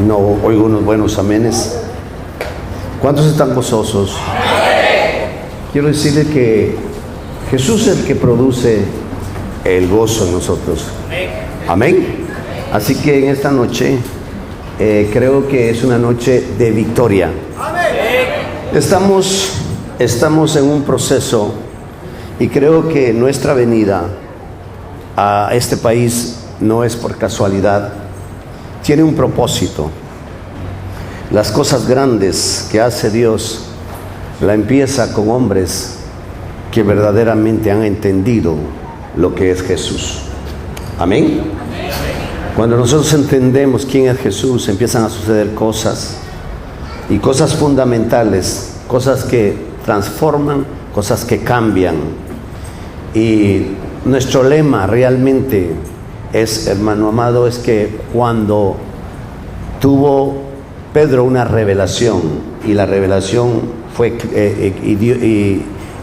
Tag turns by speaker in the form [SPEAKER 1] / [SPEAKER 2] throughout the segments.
[SPEAKER 1] No oigo unos buenos amenes. ¿Cuántos están gozosos? Quiero decirles que Jesús es el que produce el gozo en nosotros. Amén. Así que en esta noche creo que es una noche de victoria. Estamos en un proceso y creo que nuestra venida a este país no es por casualidad. Tiene un propósito. Las cosas grandes que hace Dios la empieza con hombres que verdaderamente han entendido lo que es Jesús. Amén. Cuando nosotros entendemos quién es Jesús, empiezan a suceder cosas, y cosas fundamentales, cosas que transforman, cosas que cambian. Y nuestro lema realmente es, hermano amado, es que cuando tuvo Pedro una revelación, y la revelación fue,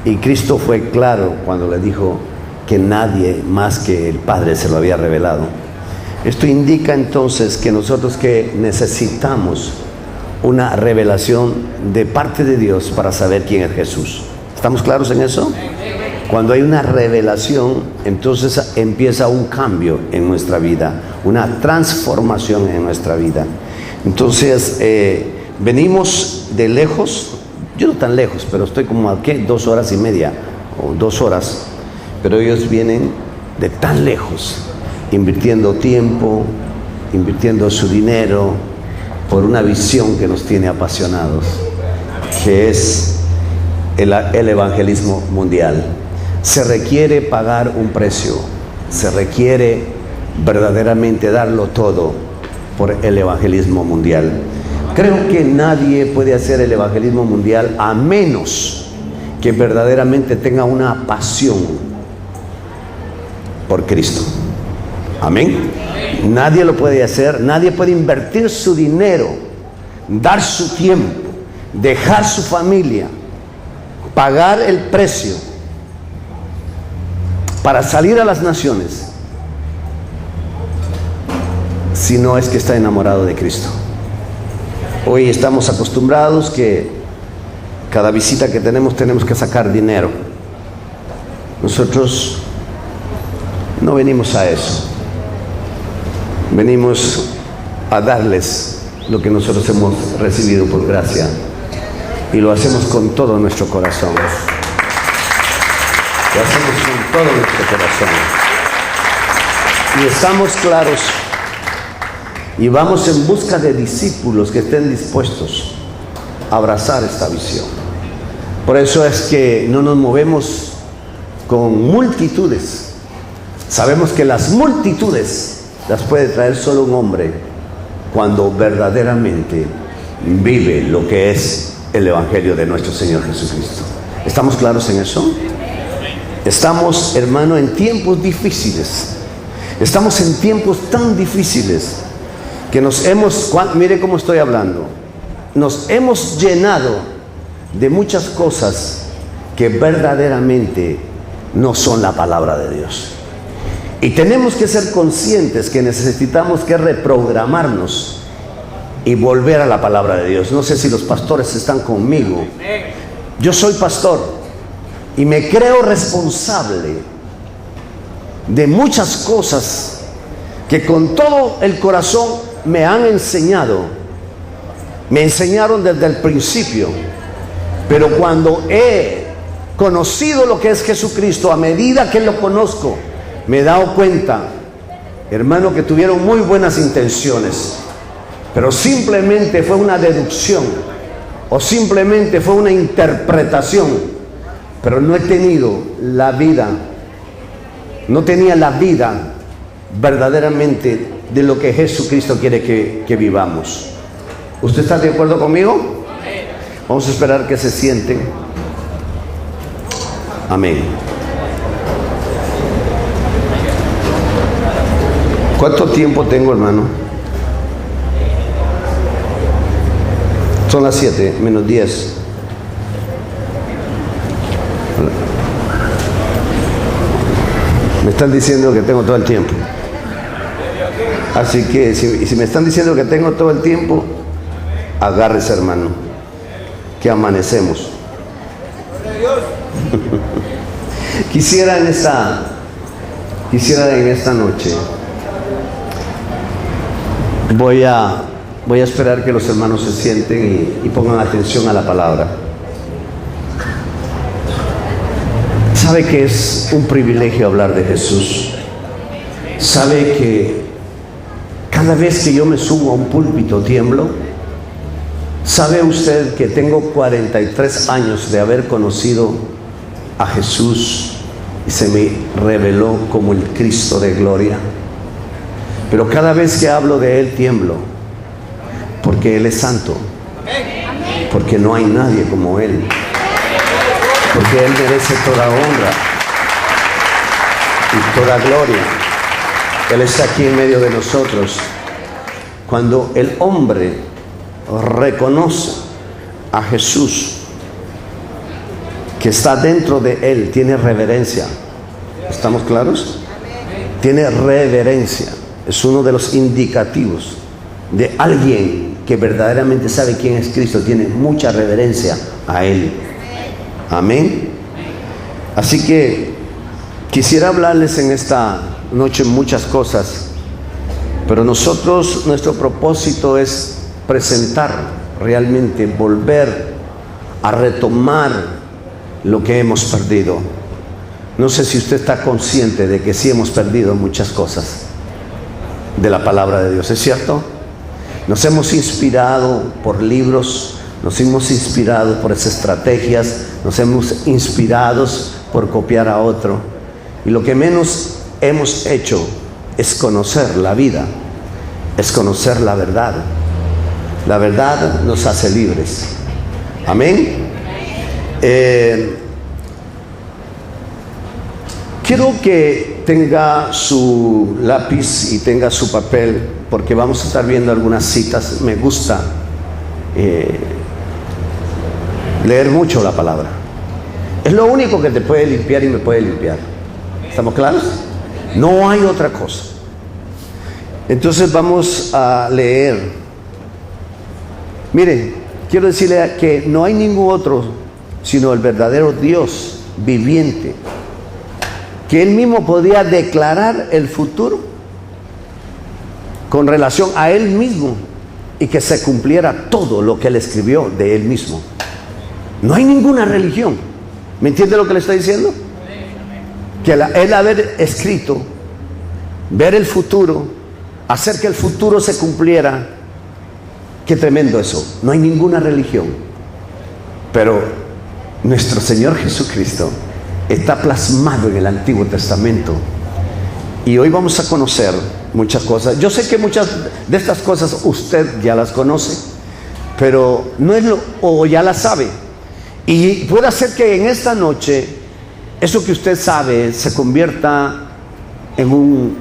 [SPEAKER 1] y Cristo fue claro cuando le dijo que nadie más que el Padre se lo había revelado. Esto indica entonces que nosotros que necesitamos una revelación de parte de Dios para saber quién es Jesús. ¿Estamos claros en eso? Cuando hay una revelación, entonces empieza un cambio en nuestra vida, una transformación en nuestra vida. Entonces, venimos de lejos, yo no tan lejos, pero estoy como a 2 horas y media o 2 horas, pero ellos vienen de tan lejos, invirtiendo tiempo, invirtiendo su dinero, por una visión que nos tiene apasionados, que es el evangelismo mundial. Se requiere pagar un precio, se requiere verdaderamente darlo todo por el evangelismo mundial. Creo que nadie puede hacer el evangelismo mundial a menos que verdaderamente tenga una pasión por Cristo. Amén. Nadie lo puede hacer, nadie puede invertir su dinero, dar su tiempo, dejar su familia, pagar el precio para salir a las naciones, si no es que está enamorado de Cristo. Hoy estamos acostumbrados que cada visita que tenemos que sacar dinero. Nosotros no venimos a eso. Venimos a darles lo que nosotros hemos recibido por gracia, y lo hacemos con todo nuestro corazón. Lo hacemos con todo nuestro corazón. Y estamos claros y vamos en busca de discípulos que estén dispuestos a abrazar esta visión. Por eso es que no nos movemos con multitudes. Sabemos que las multitudes las puede traer solo un hombre cuando verdaderamente vive lo que es el evangelio de nuestro Señor Jesucristo. ¿Estamos claros en eso? Estamos, hermano, en tiempos difíciles. Estamos en tiempos tan difíciles que mire cómo estoy hablando, nos hemos llenado de muchas cosas que verdaderamente no son la palabra de Dios. Y tenemos que ser conscientes que necesitamos que reprogramarnos y volver a la palabra de Dios. No sé si los pastores están conmigo. Yo soy pastor y me creo responsable de muchas cosas que con todo el corazón me han enseñado. Me enseñaron desde el principio. Pero cuando he conocido lo que es Jesucristo, a medida que lo conozco, me he dado cuenta, hermano, que tuvieron muy buenas intenciones, pero simplemente fue una deducción o simplemente fue una interpretación, pero no he tenido la vida, no tenía la vida verdaderamente de lo que Jesucristo quiere que vivamos. ¿Usted está de acuerdo conmigo? Vamos a esperar que se sienten. Amén. ¿Cuánto tiempo tengo, hermano? Son las 7 menos 10. Me están diciendo que tengo todo el tiempo. Así que si me están diciendo que tengo todo el tiempo, agárrese, hermano, que amanecemos. Quisiera en esta noche, voy a esperar que los hermanos se sienten y pongan atención a la palabra. ¿Sabe que es un privilegio hablar de Jesús? ¿Sabe que cada vez que yo me subo a un púlpito tiemblo? ¿Sabe usted que tengo 43 años de haber conocido a Jesús y se me reveló como el Cristo de gloria? Pero cada vez que hablo de Él tiemblo, porque Él es santo, porque no hay nadie como Él, porque Él merece toda honra y toda gloria. Él está aquí en medio de nosotros. Cuando el hombre reconoce a Jesús que está dentro de Él, tiene reverencia. ¿Estamos claros? Tiene reverencia. Es uno de los indicativos de alguien que verdaderamente sabe quién es Cristo. Tiene mucha reverencia a Él. Amén. Así que quisiera hablarles en esta noche muchas cosas, pero nuestro propósito es presentar realmente, volver a retomar lo que hemos perdido. No sé si usted está consciente de que sí hemos perdido muchas cosas de la palabra de Dios, ¿es cierto? Nos hemos inspirado por libros, nos hemos inspirado por esas estrategias, nos hemos inspirado por copiar a otro, y lo que menos hemos hecho es conocer la vida, es conocer la verdad. La verdad nos hace libres. Amén. Quiero que tenga su lápiz y tenga su papel, porque vamos a estar viendo algunas citas. Me gusta leer mucho la palabra. Es lo único que te puede limpiar y me puede limpiar. ¿Estamos claros? No hay otra cosa. Entonces vamos a leer. Mire, quiero decirle que no hay ningún otro sino el verdadero Dios viviente, que Él mismo podía declarar el futuro con relación a Él mismo y que se cumpliera todo lo que Él escribió de Él mismo. No hay ninguna religión. ¿Me entiende lo que le estoy diciendo? Que Él haber escrito, ver el futuro, hacer que el futuro se cumpliera. Qué tremendo eso. No hay ninguna religión, pero nuestro Señor Jesucristo está plasmado en el Antiguo Testamento, y hoy vamos a conocer muchas cosas. Yo sé que muchas de estas cosas usted ya las conoce, pero no es o ya las sabe, y puede ser que en esta noche eso que usted sabe se convierta en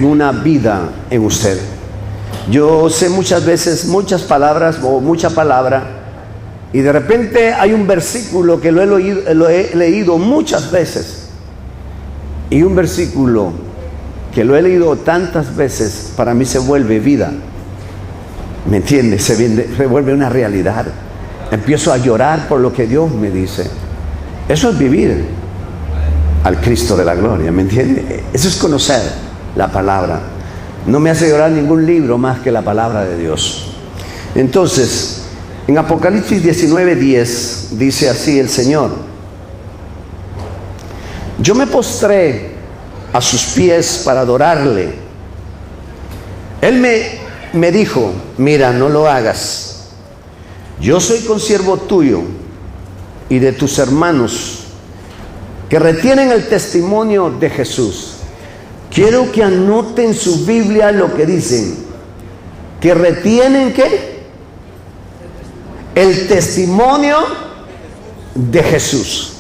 [SPEAKER 1] una vida en usted. Yo sé muchas veces muchas palabras o mucha palabra, y de repente hay un versículo que lo he leído muchas veces, y un versículo que lo he leído tantas veces, para mí se vuelve vida. ¿Me entiende? Se vuelve una realidad. Empiezo a llorar por lo que Dios me dice. Eso es vivir al Cristo de la gloria, ¿me entiende? Eso es conocer la palabra. No me hace llorar ningún libro más que la palabra de Dios. Entonces, en Apocalipsis 19:10 dice así el Señor: yo me postré a sus pies para adorarle. Él me dijo: mira, no lo hagas. Yo soy consiervo tuyo y de tus hermanos que retienen el testimonio de Jesús. Quiero que anoten en su Biblia lo que dicen. Que retienen ¿qué? El testimonio de Jesús.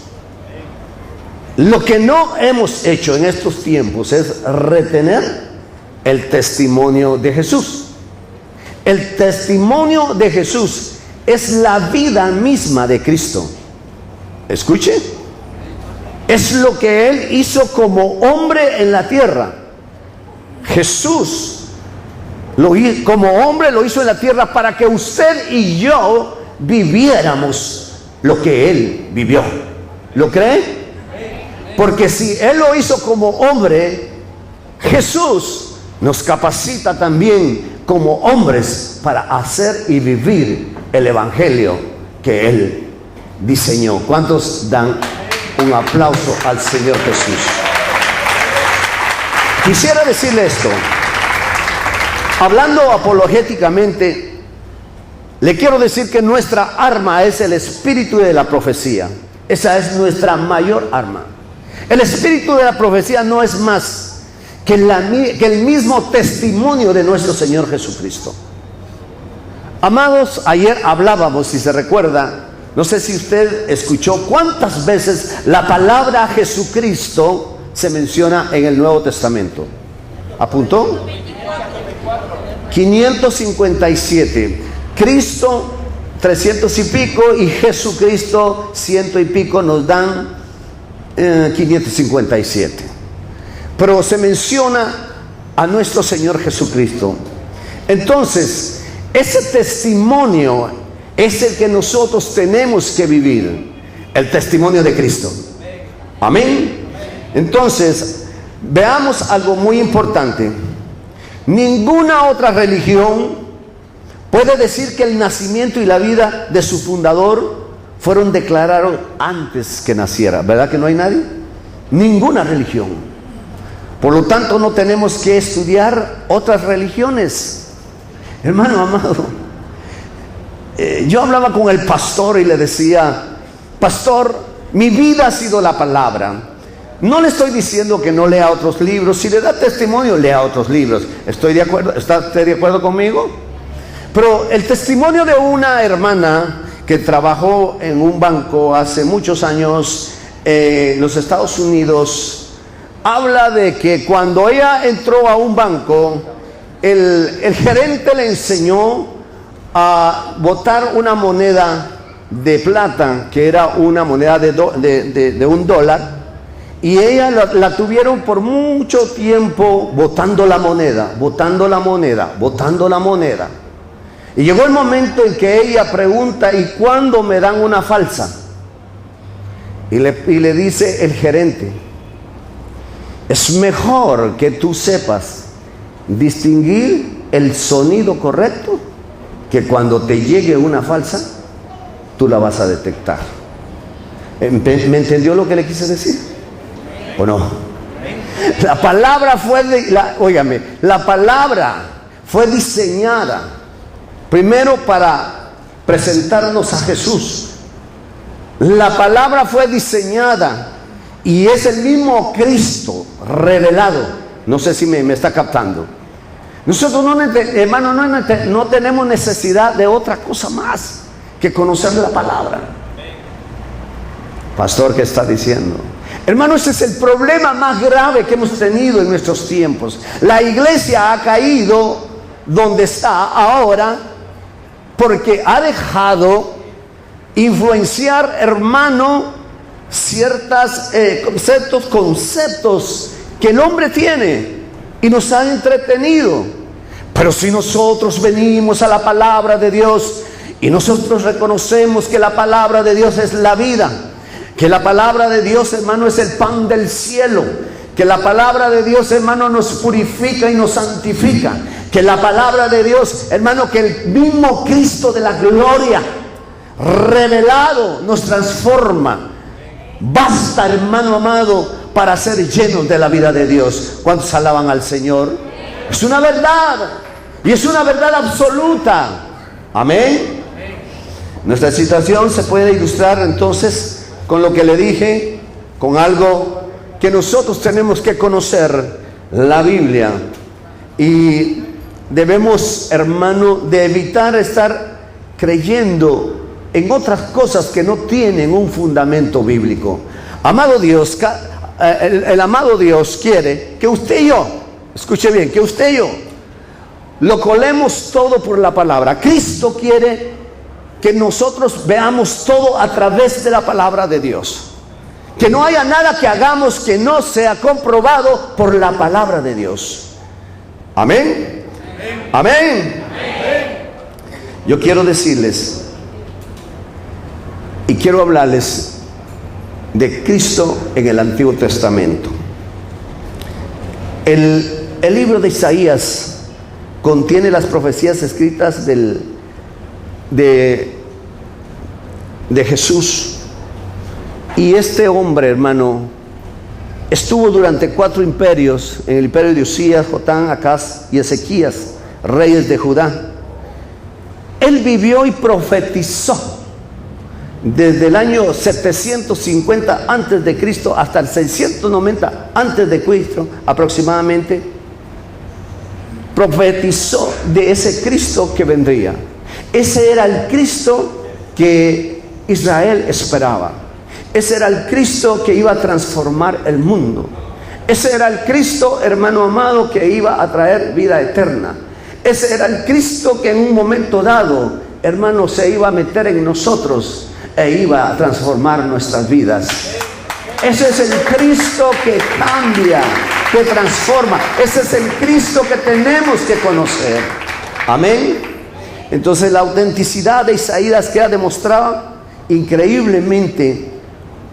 [SPEAKER 1] Lo que no hemos hecho en estos tiempos es retener el testimonio de Jesús. El testimonio de Jesús es la vida misma de Cristo. Escuche. Es lo que Él hizo como hombre en la tierra. Jesús como hombre lo hizo en la tierra para que usted y yo viviéramos lo que Él vivió. ¿Lo cree? Porque si Él lo hizo como hombre, Jesús nos capacita también como hombres para hacer y vivir el evangelio que Él diseñó. ¿Cuántos dan un aplauso al Señor Jesús? Quisiera decirle esto. Hablando apologéticamente, le quiero decir que nuestra arma es el espíritu de la profecía. Esa es nuestra mayor arma. El espíritu de la profecía no es más que el mismo testimonio de nuestro Señor Jesucristo. Amados, ayer hablábamos, si se recuerda, no sé si usted escuchó cuántas veces la palabra Jesucristo se menciona en el Nuevo Testamento. ¿Apuntó? 557. Cristo 300 y pico y Jesucristo 100 y pico, nos dan 557. Pero se menciona a nuestro Señor Jesucristo. Entonces, ese testimonio es el que nosotros tenemos que vivir, el testimonio de Cristo. Amén. Entonces, veamos algo muy importante. Ninguna otra religión puede decir que el nacimiento y la vida de su fundador fueron declarados antes que naciera. ¿Verdad que no hay nadie? Ninguna religión. Por lo tanto, no tenemos que estudiar otras religiones. Hermano amado, yo hablaba con el pastor y le decía: pastor, mi vida ha sido la palabra. No le estoy diciendo que no lea otros libros. Si le da testimonio, lea otros libros. ¿Estoy de acuerdo? ¿Está usted de acuerdo conmigo? Pero el testimonio de una hermana que trabajó en un banco hace muchos años en los Estados Unidos habla de que cuando ella entró a un banco, el gerente le enseñó a botar una moneda de plata, que era una moneda de $1. Y ella la tuvieron por mucho tiempo botando la moneda, botando la moneda, botando la moneda. Y llegó el momento en que ella pregunta: ¿y cuándo me dan una falsa? Y le dice el gerente: es mejor que tú sepas distinguir el sonido correcto, que cuando te llegue una falsa, tú la vas a detectar. ¿Me entendió lo que le quise decir? ¿O no? La palabra la palabra fue diseñada primero para presentarnos a Jesús. La palabra fue diseñada y es el mismo Cristo revelado. No sé si me está captando. Nosotros no tenemos necesidad de otra cosa más que conocer la palabra. Pastor, ¿qué está diciendo? Hermano, ese es el problema más grave que hemos tenido en nuestros tiempos. La iglesia ha caído donde está ahora porque ha dejado influenciar, hermano, ciertos conceptos que el hombre tiene y nos han entretenido. Pero si nosotros venimos a la palabra de Dios y nosotros reconocemos que la palabra de Dios es la vida, que la palabra de Dios, hermano, es el pan del cielo, que la palabra de Dios, hermano, nos purifica y nos santifica, que la palabra de Dios, hermano, que el mismo Cristo de la gloria revelado nos transforma. Basta, hermano amado, para ser llenos de la vida de Dios. ¿Cuántos alaban al Señor? Es una verdad, y es una verdad absoluta. Amén. Nuestra situación se puede ilustrar entonces con lo que le dije, con algo que nosotros tenemos que conocer, la Biblia. Y debemos, hermano, de evitar estar creyendo en otras cosas que no tienen un fundamento bíblico. Amado Dios, el amado Dios quiere que usted y yo, escuche bien, que usted y yo lo colemos todo por la palabra. Cristo quiere que nosotros veamos todo a través de la palabra de Dios. Que no haya nada que hagamos que no sea comprobado por la palabra de Dios. Amén. Amén. Yo quiero decirles y quiero hablarles de Cristo en el Antiguo Testamento. El libro de Isaías contiene las profecías escritas de Jesús. Y este hombre, hermano, estuvo durante 4 imperios, en el imperio de Usías, Jotán, Acaz y Ezequías, reyes de Judá. Él vivió y profetizó desde el año 750 antes de Cristo hasta el 690 antes de Cristo aproximadamente. Profetizó de ese Cristo que vendría. Ese era el Cristo que Israel esperaba. Ese era el Cristo que iba a transformar el mundo. Ese era el Cristo, hermano amado, que iba a traer vida eterna. Ese era el Cristo que en un momento dado, hermano, se iba a meter en nosotros e iba a transformar nuestras vidas. Ese es el Cristo que cambia, que transforma. Ese es el Cristo que tenemos que conocer. Amén. Entonces la autenticidad de Isaías queda demostrada increíblemente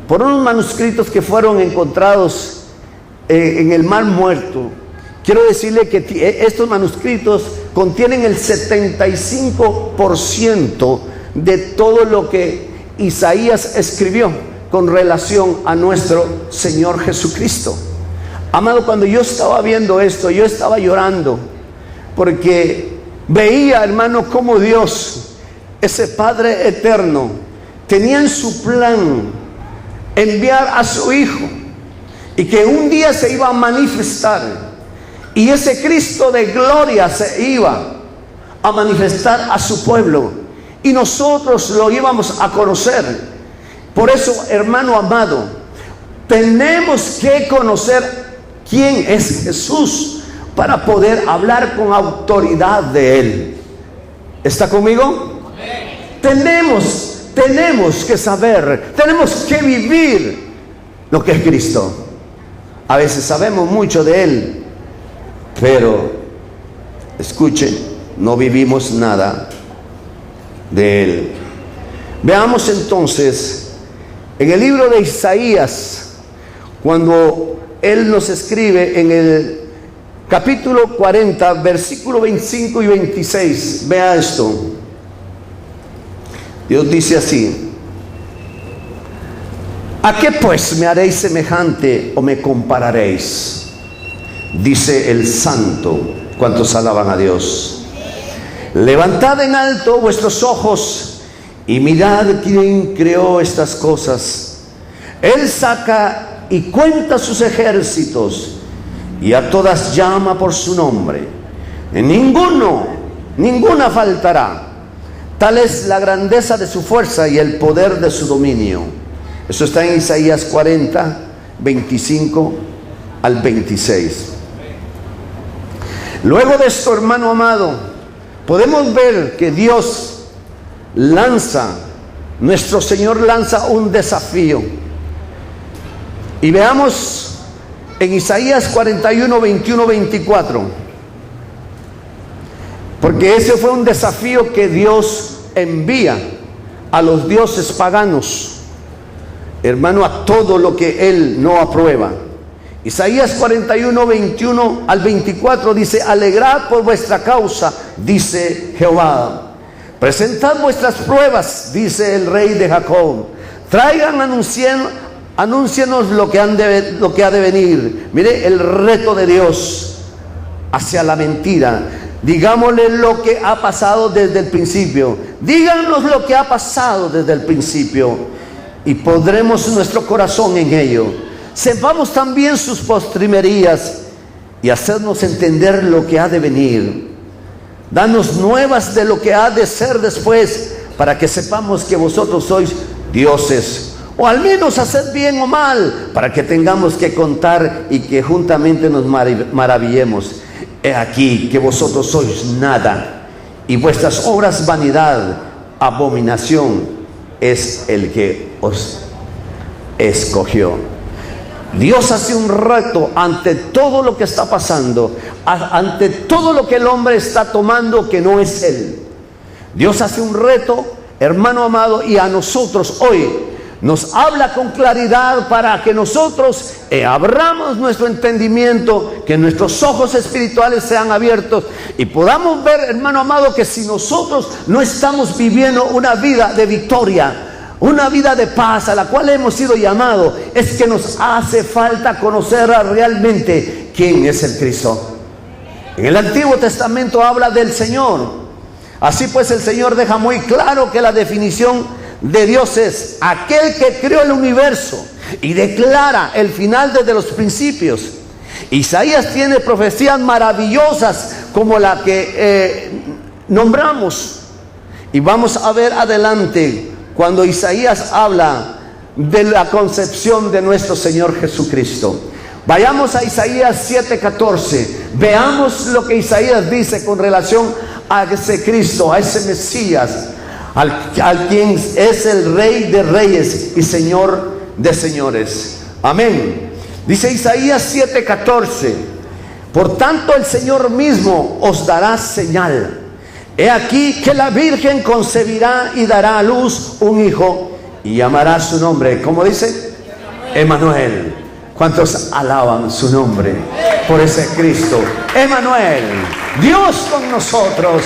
[SPEAKER 1] por unos manuscritos que fueron encontrados en el Mar Muerto. Quiero decirle que estos manuscritos contienen el 75% de todo lo que Isaías escribió con relación a nuestro Señor Jesucristo. Amado, cuando yo estaba viendo esto, yo estaba llorando porque veía, hermano, cómo Dios, ese Padre eterno, tenía en su plan enviar a su Hijo y que un día se iba a manifestar. Y ese Cristo de gloria se iba a manifestar a su pueblo. Y nosotros lo íbamos a conocer. Por eso, hermano amado, tenemos que conocer quién es Jesús para poder hablar con autoridad de Él. ¿Está conmigo? Tenemos que saber, tenemos que vivir lo que es Cristo. A veces sabemos mucho de Él, pero escuchen, no vivimos nada de Él. Veamos entonces en el libro de Isaías, cuando Él nos escribe en el capítulo 40, versículo 25 y 26. Vea esto. Dios dice así: ¿a qué pues me haréis semejante o me compararéis? Dice el Santo. ¿Cuántos alaban a Dios? Levantad en alto vuestros ojos y mirad quién creó estas cosas. Él saca y cuenta sus ejércitos y a todas llama por su nombre. En ninguna faltará. Tal es la grandeza de su fuerza y el poder de su dominio. Eso está en Isaías 40, 25 al 26. Luego de esto, hermano amado, podemos ver que Dios nuestro Señor lanza un desafío. Y veamos en Isaías 41, 21, 24. Porque ese fue un desafío que Dios envía a los dioses paganos, hermano, a todo lo que Él no aprueba. Isaías 41, 21 al 24 dice: alegrad por vuestra causa, dice Jehová. Presentad vuestras pruebas, dice el Rey de Jacob. Traigan, anúncienos lo que ha de venir. Mire el reto de Dios hacia la mentira. Digámosle lo que ha pasado desde el principio. Díganos lo que ha pasado desde el principio y pondremos nuestro corazón en ello. Sepamos también sus postrimerías y hacernos entender lo que ha de venir. Danos nuevas de lo que ha de ser después, para que sepamos que vosotros sois dioses, o al menos haced bien o mal, para que tengamos que contar y que juntamente nos maravillemos. He aquí que vosotros sois nada, y vuestras obras vanidad. Abominación es el que os escogió. Dios hace un reto ante todo lo que está pasando, ante todo lo que el hombre está tomando que no es Él. Dios hace un reto, hermano amado, y a nosotros hoy nos habla con claridad para que nosotros abramos nuestro entendimiento, que nuestros ojos espirituales sean abiertos y podamos ver, hermano amado, que si nosotros no estamos viviendo una vida de victoria, una vida de paz a la cual hemos sido llamados, es que nos hace falta conocer realmente quién es el Cristo. En el Antiguo Testamento habla del Señor. Así pues, el Señor deja muy claro que la definición de Dios es aquel que creó el universo y declara el final desde los principios. Isaías tiene profecías maravillosas como la que nombramos, y vamos a ver adelante cuando Isaías habla de la concepción de nuestro Señor Jesucristo. Vayamos a Isaías 7:14. Veamos lo que Isaías dice con relación a ese Cristo, a ese Mesías, al quien es el Rey de Reyes y Señor de Señores. Amén. Dice Isaías 7:14: por tanto el Señor mismo os dará señal. He aquí que la Virgen concebirá y dará a luz un hijo y llamará su nombre, ¿cómo dice? Emmanuel. ¿Cuántos alaban su nombre por ese Cristo? Emmanuel, Dios con nosotros.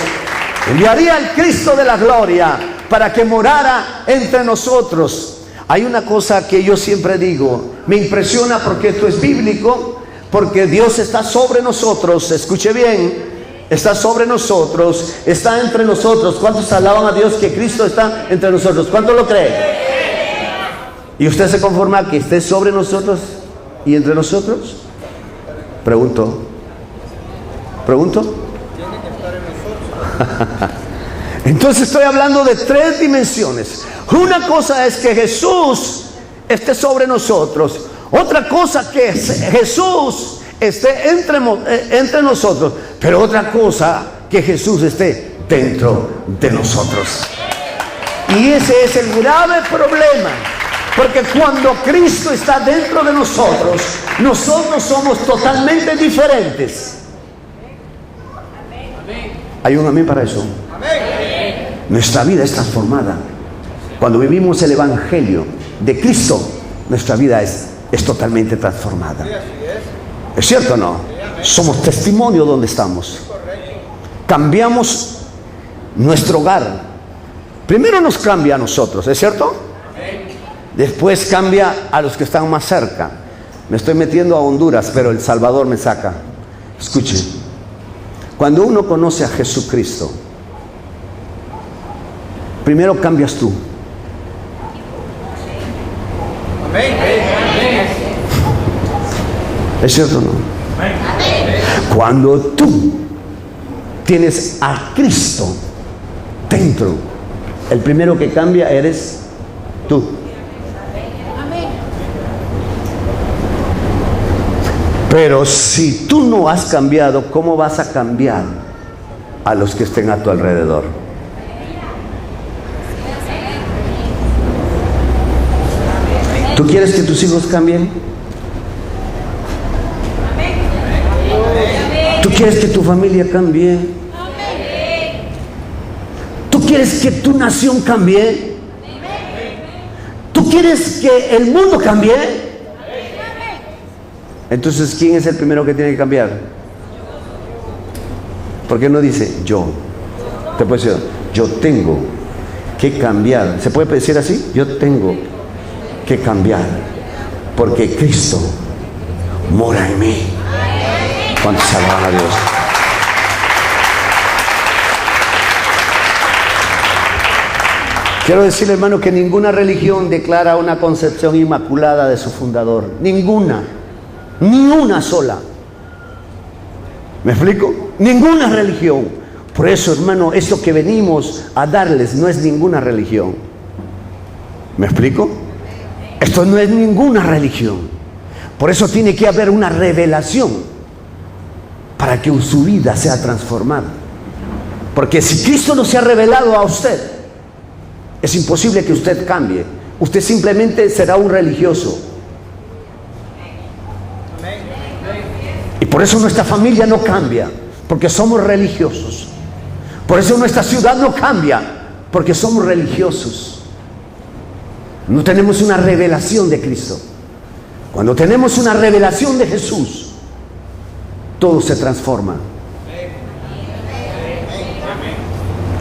[SPEAKER 1] Enviaría al Cristo de la gloria para que morara entre nosotros. Hay una cosa que yo siempre digo, me impresiona porque esto es bíblico, porque Dios está sobre nosotros. Escuche bien, está sobre nosotros, está entre nosotros. ¿Cuántos alaban a Dios que Cristo está entre nosotros? ¿Cuántos lo creen? ¿Y usted se conforma que esté sobre nosotros y entre nosotros? Pregunto. Entonces estoy hablando de tres dimensiones. Una cosa es que Jesús esté sobre nosotros. Otra cosa que Jesús esté entre nosotros. Pero otra cosa que Jesús esté dentro de nosotros. Y ese es el grave problema. Porque cuando Cristo está dentro de nosotros, nosotros somos totalmente diferentes. ¿Hay un amén para eso? Nuestra vida es transformada. Cuando vivimos el Evangelio de Cristo, nuestra vida es totalmente transformada. ¿Es cierto o no? Somos testimonio donde estamos. Cambiamos nuestro hogar. Primero nos cambia a nosotros, ¿es cierto? Después cambia a los que están más cerca. Me estoy metiendo a Honduras, pero El Salvador me saca. Escuchen, cuando uno conoce a Jesucristo, primero cambias tú. ¿Es cierto o no? Cuando tú tienes a Cristo dentro, el primero que cambia eres tú. Pero si tú no has cambiado, ¿cómo vas a cambiar a los que estén a tu alrededor? ¿Tú quieres que tus hijos cambien? ¿Tú quieres que tu familia cambie? ¿Tú quieres que tu nación cambie? ¿Tú quieres que el mundo cambie? Entonces, ¿quién es el primero que tiene que cambiar? ¿Por qué no dice yo? Te puede decir, yo tengo que cambiar. ¿Se puede decir así? Yo tengo que cambiar porque Cristo mora en mí. ¿Cuántos alaban a Dios? Quiero decirle, hermano, que ninguna religión declara una concepción inmaculada de su fundador. Ninguna. Ni una sola. ¿Me explico? Ninguna religión. Por eso, hermano, esto que venimos a darles no es ninguna religión. ¿Me explico? Esto no es ninguna religión. Por eso tiene que haber una revelación para que su vida sea transformada. Porque si Cristo no se ha revelado a usted, es imposible que usted cambie. Usted simplemente será un religioso. por eso nuestra familia no cambia, porque somos religiosos. Por eso nuestra ciudad no cambia, porque somos religiosos. No tenemos una revelación de Cristo. Cuando tenemos una revelación de Jesús, todo se transforma.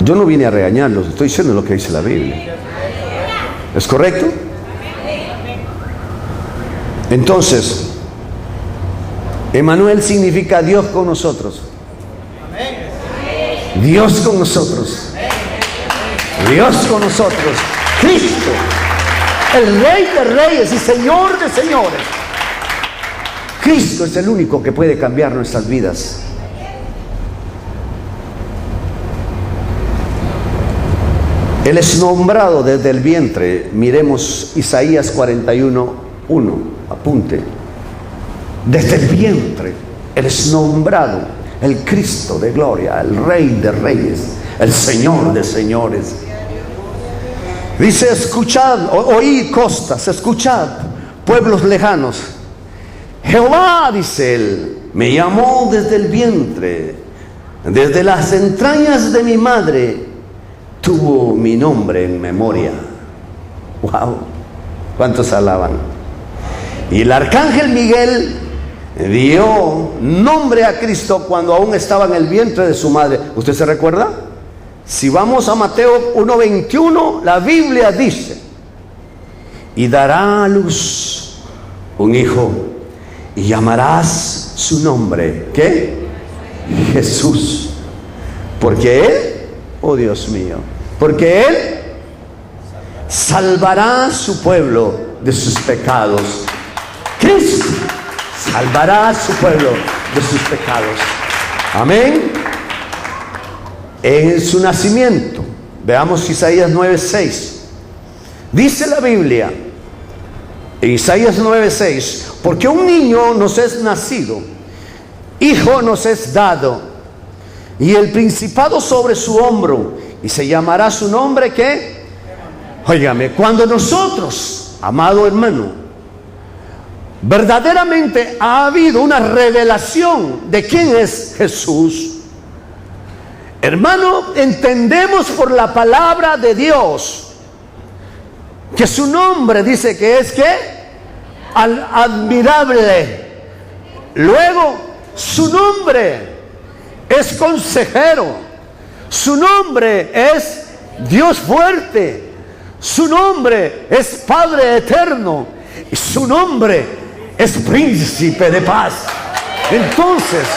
[SPEAKER 1] Yo no vine a regañarlos, estoy diciendo lo que dice la Biblia. ¿Es correcto? Entonces, Emmanuel significa Dios con nosotros. Dios con nosotros. Dios con nosotros. Cristo, el Rey de Reyes y Señor de Señores. Cristo es el único que puede cambiar nuestras vidas. Él es nombrado desde el vientre. Miremos Isaías 41:1. Apunte. Desde el vientre Él es nombrado el Cristo de gloria, el Rey de Reyes, el Señor de Señores. Dice: escuchad, oíd costas, escuchad, pueblos lejanos. Jehová, dice Él, me llamó desde el vientre, desde las entrañas de mi madre, tuvo mi nombre en memoria. Wow, ¿cuántos alaban? Y el arcángel Miguel dio nombre a Cristo cuando aún estaba en el vientre de su madre. ¿Usted se recuerda? Si vamos a Mateo 1:21, la Biblia dice: y dará a luz un hijo, y llamarás su nombre, ¿qué? Jesús. Porque Él, oh Dios mío, porque Él salvará a su pueblo de sus pecados. Cristo salvará a su pueblo de sus pecados. Amén. En su nacimiento, veamos Isaías 9:6. Dice la Biblia, en Isaías 9:6, porque un niño nos es nacido, hijo nos es dado, y el principado sobre su hombro, y se llamará su nombre, ¿qué? Óigame, cuando nosotros, amado hermano, verdaderamente ha habido una revelación de quién es Jesús, hermano, entendemos por la palabra de Dios que su nombre dice que es ¿qué? Admirable. Luego, su nombre es consejero, su nombre es Dios fuerte, su nombre es Padre eterno, y su nombre es Príncipe de paz. Entonces,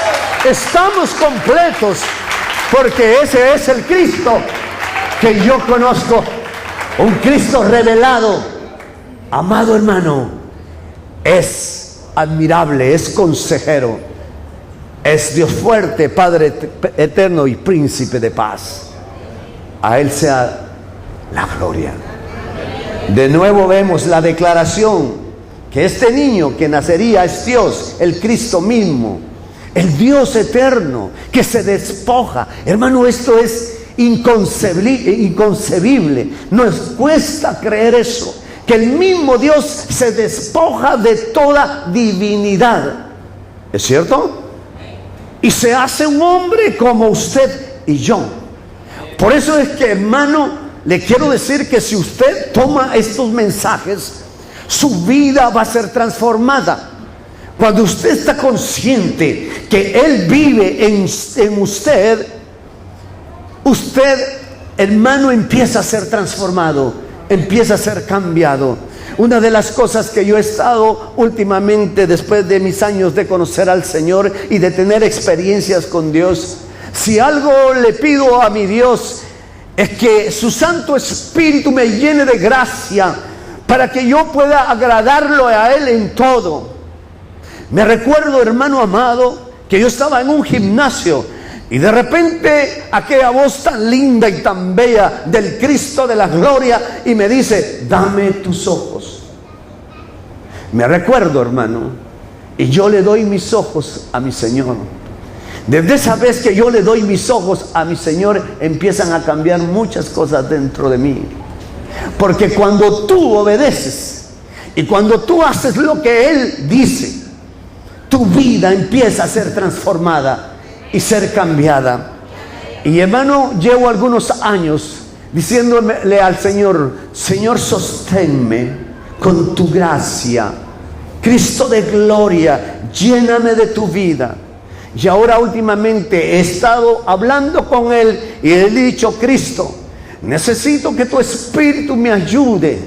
[SPEAKER 1] estamos completos, porque ese es el Cristo que yo conozco, un Cristo revelado. Amado hermano, es admirable, es consejero, es Dios fuerte, Padre eterno y Príncipe de paz. A Él sea la gloria. De nuevo vemos la declaración que este niño que nacería es Dios, el Cristo mismo, el Dios eterno que se despoja. Hermano, esto es inconcebible. Nos cuesta creer eso, que el mismo Dios se despoja de toda divinidad. ¿Es cierto? Y se hace un hombre como usted y yo. Por eso es que, hermano, le quiero decir que si usted toma estos mensajes, su vida va a ser transformada. Cuando usted está consciente que Él vive en usted, usted, hermano, empieza a ser transformado, empieza a ser cambiado. Una de las cosas que yo he estado últimamente, después de mis años de conocer al Señor y de tener experiencias con Dios, si algo le pido a mi Dios, es que su Santo Espíritu me llene de gracia para que yo pueda agradarlo a Él en todo. Me recuerdo, hermano amado, que yo estaba en un gimnasio y de repente aquella voz tan linda y tan bella del Cristo de la gloria y me dice: dame tus ojos. Me recuerdo, hermano, y yo le doy mis ojos a mi Señor. Desde esa vez que yo le doy mis ojos a mi Señor, empiezan a cambiar muchas cosas dentro de mí. Porque cuando tú obedeces y cuando tú haces lo que Él dice, tu vida empieza a ser transformada y ser cambiada. Y hermano, llevo algunos años diciéndole al Señor: Señor, sosténme con tu gracia. Cristo de gloria, lléname de tu vida. Y ahora últimamente he estado hablando con Él y he dicho: Cristo, necesito que tu Espíritu me ayude.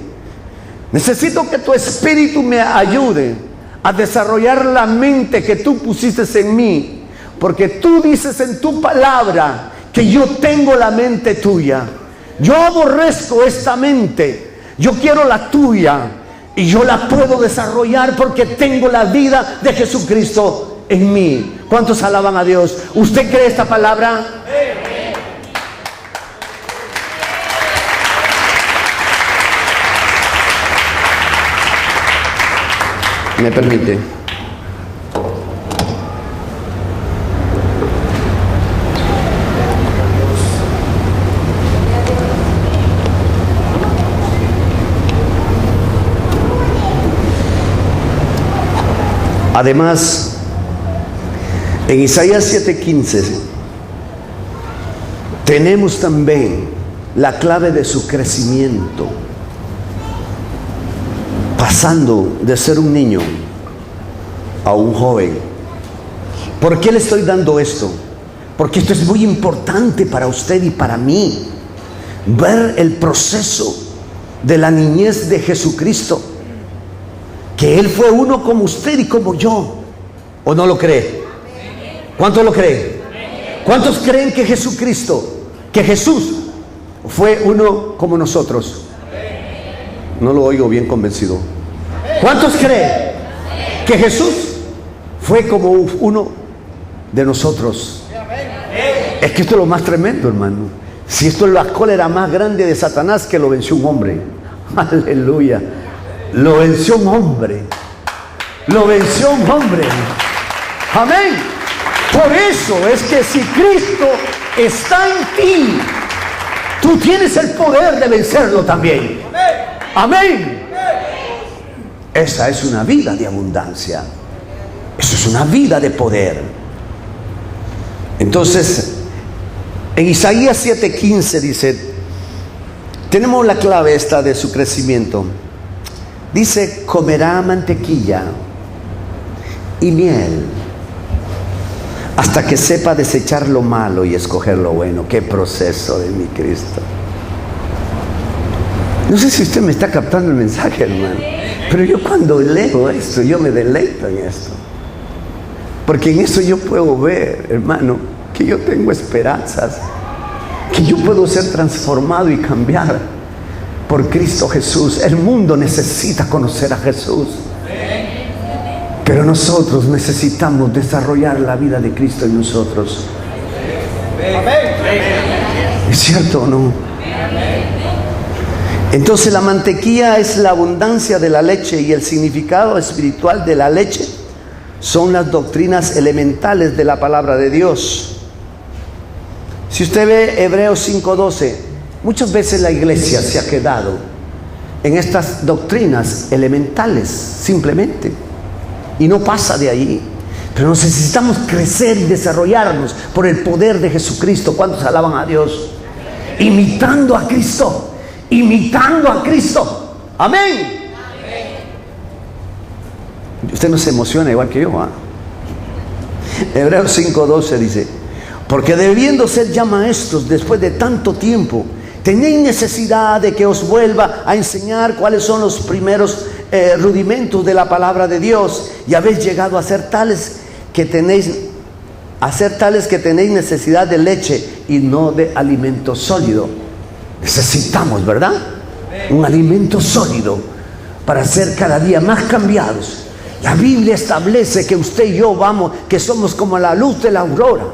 [SPEAKER 1] Necesito que tu Espíritu me ayude a desarrollar la mente que tú pusiste en mí. Porque tú dices en tu palabra que yo tengo la mente tuya. Yo aborrezco esta mente. Yo quiero la tuya. Y yo la puedo desarrollar porque tengo la vida de Jesucristo en mí. ¿Cuántos alaban a Dios? ¿Usted cree esta palabra? ¿Me permite? Además, en Isaías 7:15 tenemos también la clave de su crecimiento, pasando de ser un niño a un joven. ¿Por qué le estoy dando esto? Porque esto es muy importante para usted y para mí, ver el proceso de la niñez de Jesucristo, que Él fue uno como usted y como yo. ¿O no lo cree? ¿Cuántos lo creen? ¿Cuántos creen que Jesucristo, que Jesús fue uno como nosotros? No lo oigo bien convencido. ¿Cuántos creen que Jesús fue como uno de nosotros? Es que esto es lo más tremendo, hermano. Si esto es la cólera más grande de Satanás, que lo venció un hombre. Aleluya. Lo venció un hombre. Lo venció un hombre. Amén. Por eso es que si Cristo está en ti, tú tienes el poder de vencerlo también. Amén. Esa es una vida de abundancia. Eso es una vida de poder. Entonces, en Isaías 7:15 dice, tenemos la clave esta de su crecimiento. Dice: comerá mantequilla y miel hasta que sepa desechar lo malo y escoger lo bueno. ¡Qué proceso de mi Cristo! No sé si usted me está captando el mensaje, hermano, pero yo cuando leo esto, yo me deleito en esto, porque en eso yo puedo ver, hermano, que yo tengo esperanzas, que yo puedo ser transformado y cambiar por Cristo Jesús. El mundo necesita conocer a Jesús, pero nosotros necesitamos desarrollar la vida de Cristo en nosotros. ¿Es cierto o no? Entonces la mantequilla es la abundancia de la leche, y el significado espiritual de la leche son las doctrinas elementales de la palabra de Dios. Si usted ve Hebreos 5:12, muchas veces la iglesia se ha quedado en estas doctrinas elementales simplemente y no pasa de ahí. Pero necesitamos crecer y desarrollarnos por el poder de Jesucristo. ¿Cuántos alaban a Dios? Imitando a Cristo. Imitando a Cristo. Amén. Usted no se emociona igual que yo, ¿eh? Hebreos 5:12 dice: porque debiendo ser ya maestros después de tanto tiempo, tenéis necesidad de que os vuelva a enseñar cuáles son los primeros rudimentos de la palabra de Dios, y habéis llegado a ser tales que tenéis necesidad de leche y no de alimento sólido. Necesitamos, ¿verdad? Un alimento sólido para ser cada día más cambiados. La Biblia establece que usted y yo que somos como la luz de la aurora,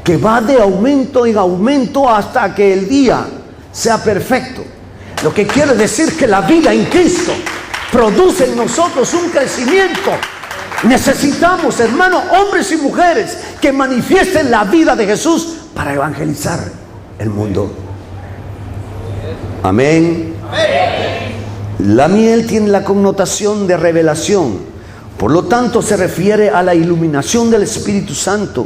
[SPEAKER 1] que va de aumento en aumento hasta que el día sea perfecto. Lo que quiere decir que la vida en Cristo produce en nosotros un crecimiento. Necesitamos, hermanos, hombres y mujeres que manifiesten la vida de Jesús para evangelizar el mundo. Amén. La miel tiene la connotación de revelación Por lo tanto, se refiere a la iluminación del Espíritu Santo,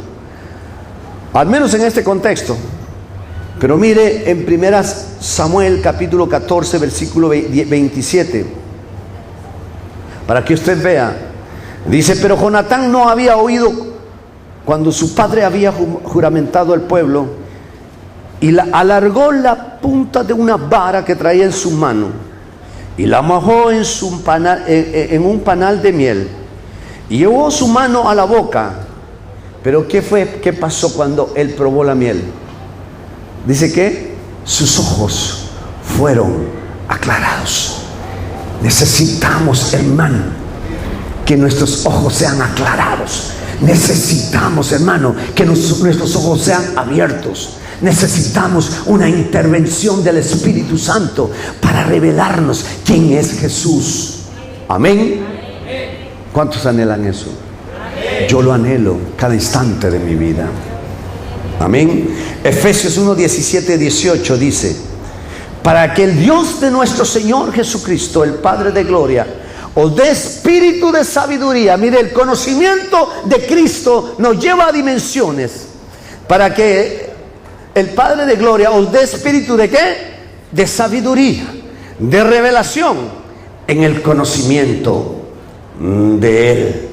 [SPEAKER 1] al menos en este contexto. Pero mire en 1 Samuel capítulo 14 versículo 27, para que usted vea. Dice: pero Jonatán no había oído cuando su padre había juramentado al pueblo, y alargó la punta de una vara que traía en su mano y la mojó en un panal de miel, y llevó su mano a la boca. Pero ¿qué pasó cuando él probó la miel? Dice que sus ojos fueron aclarados. Necesitamos, hermano, que nuestros ojos sean aclarados. Necesitamos, hermano, que nuestros ojos sean abiertos. Necesitamos una intervención del Espíritu Santo para revelarnos quién es Jesús. Amén. ¿Cuántos anhelan eso? Yo lo anhelo cada instante de mi vida. Amén. Efesios 1, 17, 18 dice: para que el Dios de nuestro Señor Jesucristo, el Padre de gloria, os dé espíritu de sabiduría. Mire, el conocimiento de Cristo nos lleva a dimensiones. Para que el Padre de gloria os dé espíritu de ¿qué? De sabiduría, de revelación en el conocimiento de Él.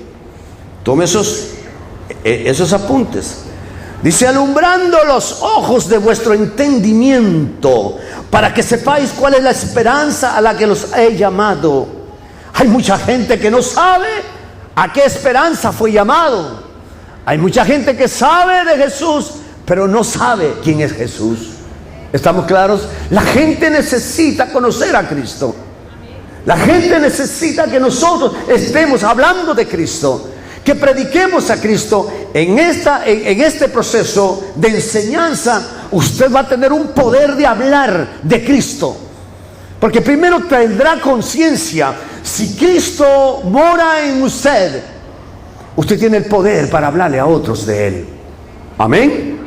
[SPEAKER 1] Tome esos apuntes. Dice: alumbrando los ojos de vuestro entendimiento, para que sepáis cuál es la esperanza a la que los he llamado. Hay mucha gente que no sabe a qué esperanza fue llamado. Hay mucha gente que sabe de Jesús, pero no sabe quién es Jesús. ¿Estamos claros? La gente necesita conocer a Cristo. La gente necesita que nosotros estemos hablando de Cristo, que prediquemos a Cristo. En este proceso de enseñanza, usted va a tener un poder de hablar de Cristo, porque primero tendrá conciencia. Si Cristo mora en usted, usted tiene el poder para hablarle a otros de Él. Amén.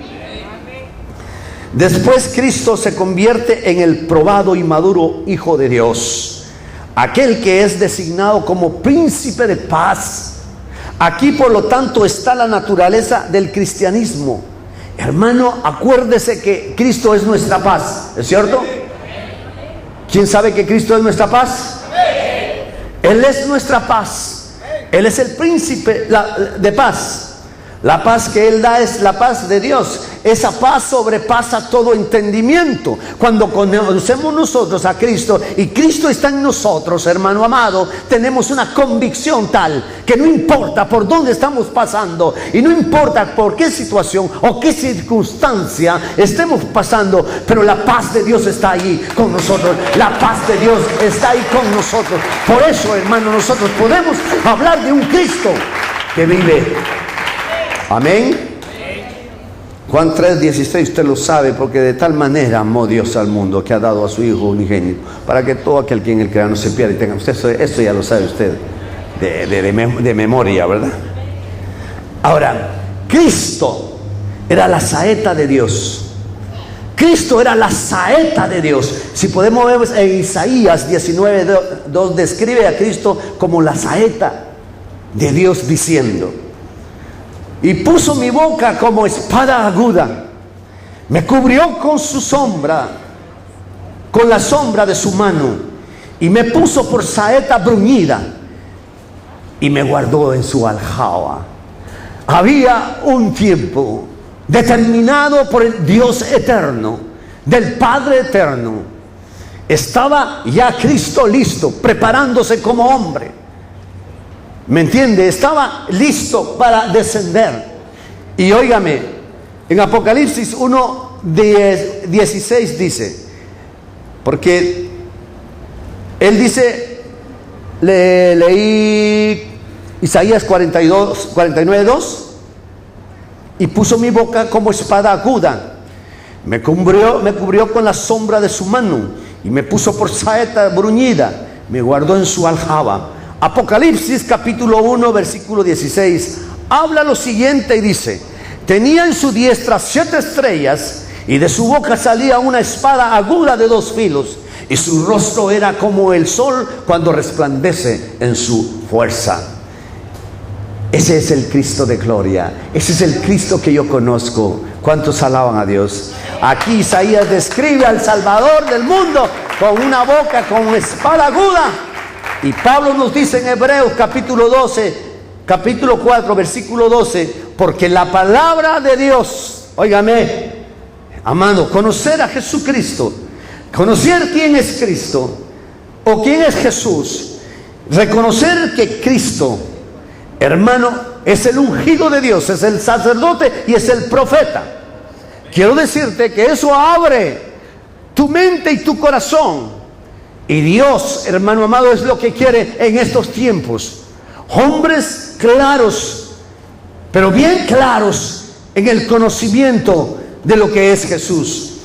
[SPEAKER 1] Después Cristo se convierte en el probado y maduro Hijo de Dios, aquel que es designado como príncipe de paz. Aquí, por lo tanto, está la naturaleza del cristianismo. Hermano, acuérdese que Cristo es nuestra paz, ¿es cierto? ¿Quién sabe que Cristo es nuestra paz? Él es nuestra paz. Él es el príncipe de paz. La paz que Él da es la paz de Dios. Esa paz sobrepasa todo entendimiento. Cuando conocemos nosotros a Cristo y Cristo está en nosotros, hermano amado, tenemos una convicción tal que no importa por dónde estamos pasando y no importa por qué situación o qué circunstancia estemos pasando, pero la paz de Dios está ahí con nosotros. La paz de Dios está ahí con nosotros. Por eso, hermano, nosotros podemos hablar de un Cristo que vive. Amén. Juan 3:16, usted lo sabe, porque de tal manera amó Dios al mundo que ha dado a su Hijo unigénito, para que todo aquel que en él crea no se pierda y tenga. Esto ya lo sabe usted de memoria, ¿verdad? Ahora, Cristo era la saeta de Dios. Cristo era la saeta de Dios. Si podemos ver en Isaías 19:2, describe a Cristo como la saeta de Dios, diciendo: y puso mi boca como espada aguda, me cubrió con su sombra, con la sombra de su mano, y me puso por saeta bruñida, y me guardó en su aljaba. Había un tiempo determinado por el Dios eterno, del Padre eterno. Estaba ya Cristo listo, preparándose como hombre. ¿Me entiende? Estaba listo para descender. Y óigame, en Apocalipsis 1:16 dice, porque él dice, leí Isaías 49:2, y puso mi boca como espada aguda, me cubrió con la sombra de su mano, y me puso por saeta bruñida, me guardó en su aljaba. Apocalipsis capítulo 1 versículo 16 habla lo siguiente y dice: tenía en su diestra 7 estrellas, y de su boca salía una espada aguda de 2 filos, y su rostro era como el sol cuando resplandece en su fuerza. Ese es el Cristo de gloria. Ese es el Cristo que yo conozco. ¿Cuántos alaban a Dios? Aquí Isaías describe al Salvador del mundo con una boca, con una espada aguda. Y Pablo nos dice en Hebreos capítulo 4, versículo 12, porque la palabra de Dios, óigame, amado, conocer a Jesucristo, conocer quién es Cristo o quién es Jesús, reconocer que Cristo, hermano, es el ungido de Dios, es el sacerdote y es el profeta. Quiero decirte que eso abre tu mente y tu corazón. Y Dios, hermano amado, es lo que quiere en estos tiempos. Hombres claros, pero bien claros en el conocimiento de lo que es Jesús.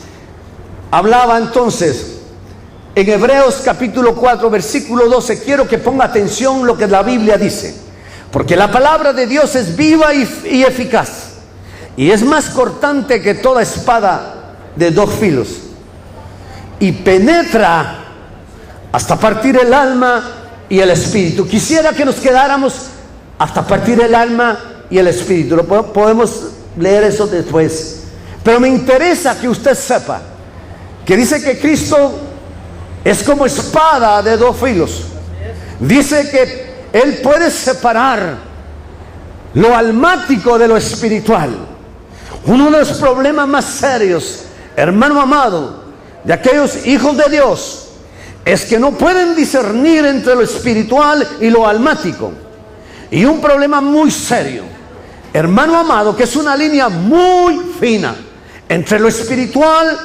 [SPEAKER 1] Hablaba entonces en Hebreos capítulo 4, versículo 12. Quiero que ponga atención lo que la Biblia dice. Porque la palabra de Dios es viva y eficaz, y es más cortante que toda espada de dos filos, y penetra hasta partir el alma y el espíritu. Quisiera que nos quedáramos hasta partir el alma y el espíritu. Podemos leer eso después, pero me interesa que usted sepa que dice que Cristo es como espada de dos filos. Dice que Él puede separar lo almático de lo espiritual. Uno de los problemas más serios, hermano amado, de aquellos hijos de Dios, es que no pueden discernir entre lo espiritual y lo almático. Y un problema muy serio, hermano amado, que es una línea muy fina entre lo espiritual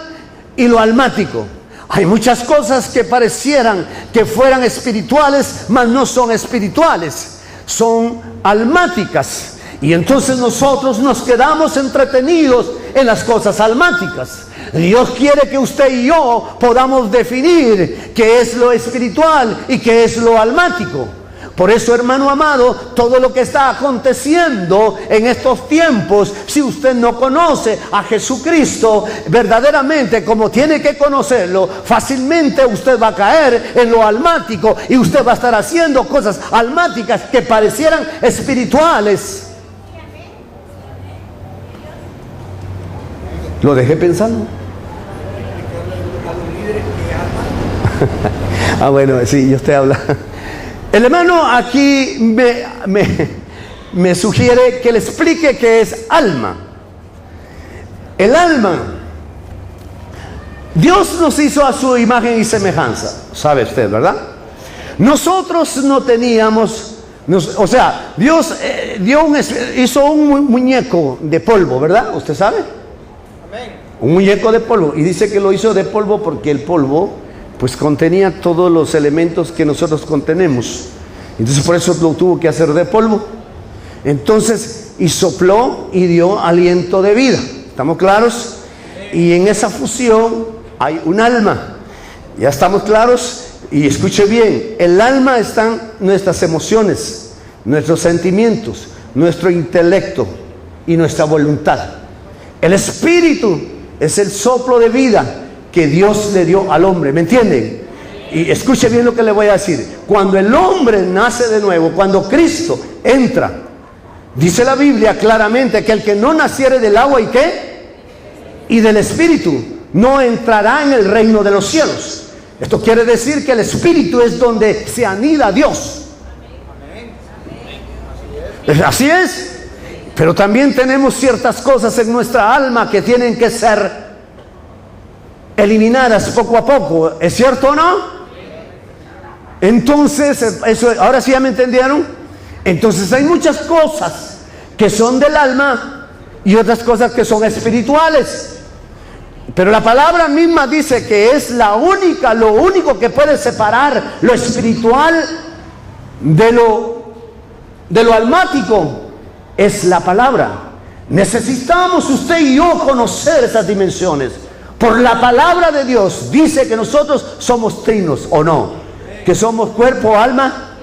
[SPEAKER 1] y lo almático. Hay muchas cosas que parecieran que fueran espirituales, mas no son espirituales, son almáticas. Y entonces nosotros nos quedamos entretenidos en las cosas almáticas. Dios quiere que usted y yo podamos definir qué es lo espiritual y qué es lo almático. Por eso, hermano amado, todo lo que está aconteciendo en estos tiempos, si usted no conoce a Jesucristo verdaderamente como tiene que conocerlo, fácilmente usted va a caer en lo almático y usted va a estar haciendo cosas almáticas que parecieran espirituales. Lo dejé pensando. Ah, bueno, sí, yo estoy hablando. El hermano aquí me sugiere que le explique qué es alma. El alma, Dios nos hizo a su imagen y semejanza, sabe usted, ¿verdad? Nosotros no teníamos, Dios hizo un muñeco de polvo, ¿verdad? ¿Usted sabe? Un muñeco de polvo, y dice que lo hizo de polvo porque el polvo pues contenía todos los elementos que nosotros contenemos. Entonces por eso lo tuvo que hacer de polvo. Entonces, y sopló y dio aliento de vida. ¿Estamos claros? Y en esa fusión hay un alma. ¿Ya estamos claros? Y escuche bien, el alma están nuestras emociones, nuestros sentimientos, nuestro intelecto y nuestra voluntad. El espíritu es el soplo de vida que Dios le dio al hombre, ¿me entienden? Y escuche bien lo que le voy a decir. Cuando el hombre nace de nuevo, cuando Cristo entra, dice la Biblia claramente que el que no naciere del agua y ¿qué? Y del espíritu, no entrará en el reino de los cielos. Esto quiere decir que el espíritu es donde se anida Dios. Así es. Pero también tenemos ciertas cosas en nuestra alma que tienen que ser eliminadas poco a poco. ¿Es cierto o no? Entonces, eso, ahora sí ya me entendieron. Entonces hay muchas cosas que son del alma y otras cosas que son espirituales. Pero la palabra misma dice que es lo único que puede separar lo espiritual de lo almático. Es la palabra. Necesitamos usted y yo conocer esas dimensiones. Por la palabra de Dios dice que nosotros somos trinos, ¿o no? Que somos cuerpo, alma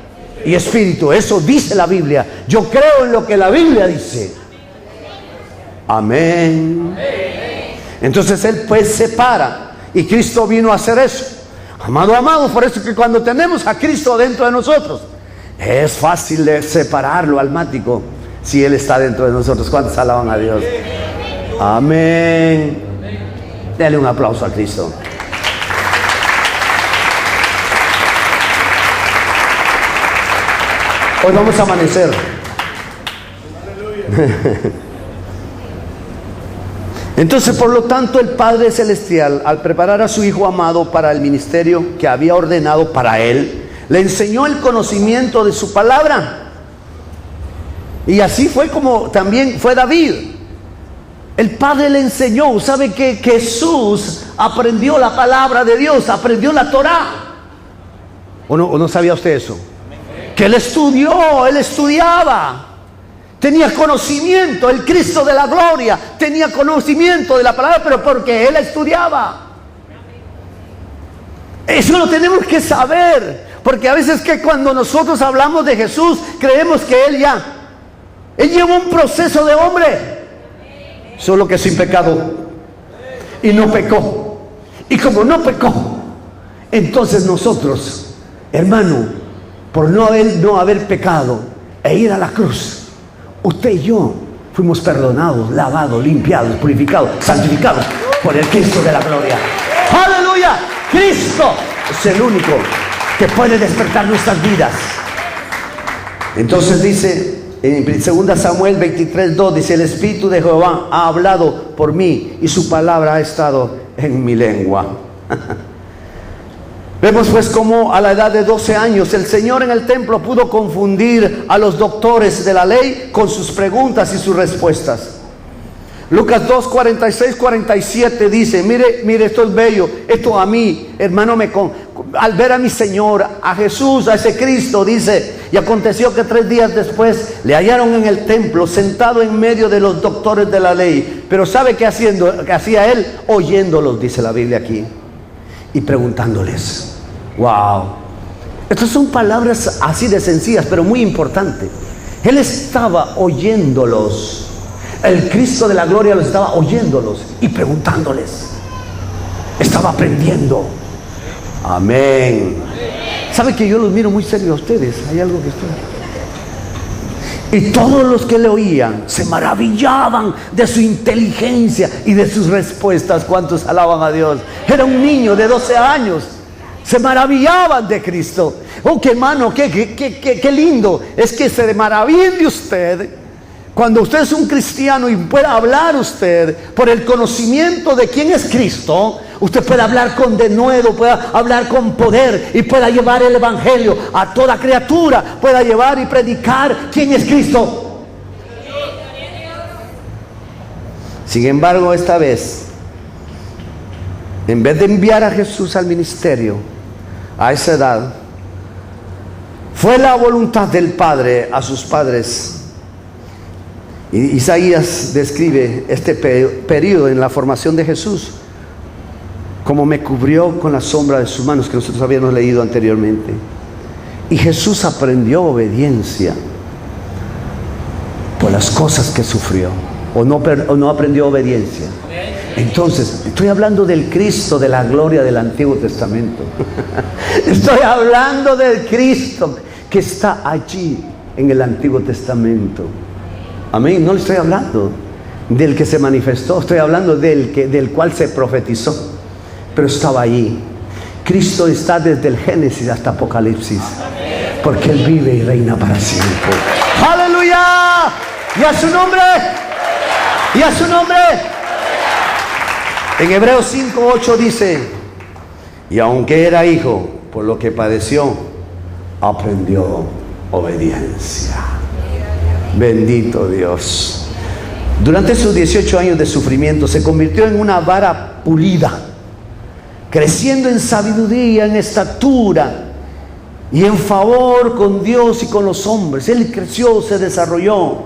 [SPEAKER 1] y espíritu. Eso dice la Biblia. Yo creo en lo que la Biblia dice. Amén. Entonces Él pues separa. Y Cristo vino a hacer eso. Amado, por eso que cuando tenemos a Cristo dentro de nosotros, Es fácil de separarlo, almático, si Él está dentro de nosotros. ¿Cuántos alaban a Dios? Amén. Dale un aplauso a Cristo. Hoy vamos a amanecer. Entonces, por lo tanto, el Padre Celestial, al preparar a su Hijo amado para el ministerio que había ordenado para él, le enseñó el conocimiento de su palabra. Y así fue como también fue David. El Padre le enseñó. ¿Sabe que Jesús aprendió la palabra de Dios? Aprendió la Torá. ¿O no sabía usted eso? Que él estudió, él estudiaba. Tenía conocimiento, el Cristo de la gloria tenía conocimiento de la palabra, pero porque él estudiaba. Eso lo tenemos que saber, porque a veces que cuando nosotros hablamos de Jesús, creemos que él llevó un proceso de hombre, solo que sin pecado, y no pecó. Y como no pecó, entonces nosotros, hermano, por no haber pecado e ir a la cruz, usted y yo fuimos perdonados, lavados, limpiados, purificados, santificados por el Cristo de la gloria. ¡Aleluya! Cristo es el único que puede despertar nuestras vidas. Entonces dice en 2 Samuel 23:2, dice: el Espíritu de Jehová ha hablado por mí y su palabra ha estado en mi lengua. Vemos pues cómo a la edad de 12 años el Señor en el templo pudo confundir a los doctores de la ley con sus preguntas y sus respuestas. Lucas 2, 46, 47 dice: mire, esto es bello. Esto a mí, hermano, al ver a mi Señor, a Jesús, a ese Cristo, dice: y aconteció que 3 días después le hallaron en el templo, sentado en medio de los doctores de la ley. Pero ¿sabe qué hacía él? Oyéndolos, dice la Biblia aquí, y preguntándoles. Wow. Estas son palabras así de sencillas, pero muy importantes. Él estaba oyéndolos. El Cristo de la gloria los estaba oyéndolos y preguntándoles. Estaba aprendiendo. Amén. ¿Sabe que yo los miro muy serio a ustedes? Hay algo que estoy... Y todos los que le oían se maravillaban de su inteligencia y de sus respuestas. ¿Cuántos alaban a Dios? Era un niño de 12 años. Se maravillaban de Cristo. Oh, qué hermano, qué lindo es que se maravillen de usted cuando usted es un cristiano y pueda hablar usted por el conocimiento de quién es Cristo. Usted puede hablar con denuedo, pueda hablar con poder y pueda llevar el evangelio a toda criatura, pueda llevar y predicar quién es Cristo. Sin embargo, esta vez, en vez de enviar a Jesús al ministerio a esa edad, fue la voluntad del Padre a sus padres. Y Isaías describe este periodo en la formación de Jesús como: me cubrió con la sombra de sus manos, que nosotros habíamos leído anteriormente. Y Jesús aprendió obediencia por las cosas que sufrió, o no aprendió obediencia. Entonces, estoy hablando del Cristo de la gloria del Antiguo Testamento. Estoy hablando del Cristo que está allí en el Antiguo Testamento. Amén. No le estoy hablando del que se manifestó, estoy hablando del cual se profetizó, pero estaba allí. Cristo está desde el Génesis hasta Apocalipsis, porque Él vive y reina para siempre. ¡Aleluya! ¡Y a su nombre! ¡Y a su nombre! En Hebreos 5:8 dice: y aunque era hijo, por lo que padeció, aprendió obediencia. Bendito Dios. Durante sus 18 años de sufrimiento se convirtió en una vara pulida, creciendo en sabiduría, en estatura y en favor con Dios y con los hombres. Él creció, se desarrolló.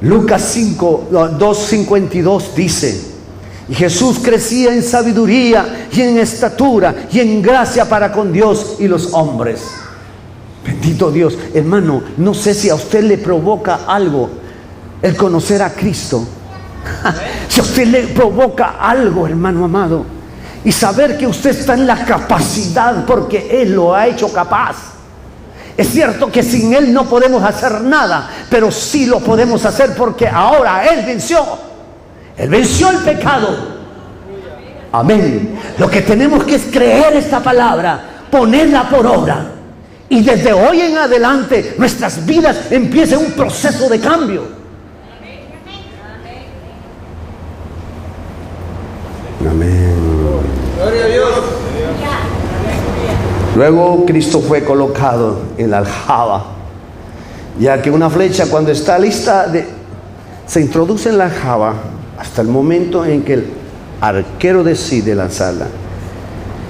[SPEAKER 1] Lucas 2:52 dice: y Jesús crecía en sabiduría y en estatura y en gracia para con Dios y los hombres. Bendito Dios. Hermano, no sé si a usted le provoca algo el conocer a Cristo. Si a usted le provoca algo, hermano amado, y saber que usted está en la capacidad, porque Él lo ha hecho capaz. Es cierto que sin Él no podemos hacer nada, pero sí lo podemos hacer porque ahora Él venció. Él venció el pecado. Amén. Lo que tenemos que es creer esta palabra, ponerla por obra. Y desde hoy en adelante nuestras vidas empiecen un proceso de cambio. Amén.
[SPEAKER 2] Gloria a Dios.
[SPEAKER 1] Luego Cristo fue colocado en la aljaba, ya que una flecha cuando está lista se introduce en la aljaba hasta el momento en que el arquero decide lanzarla.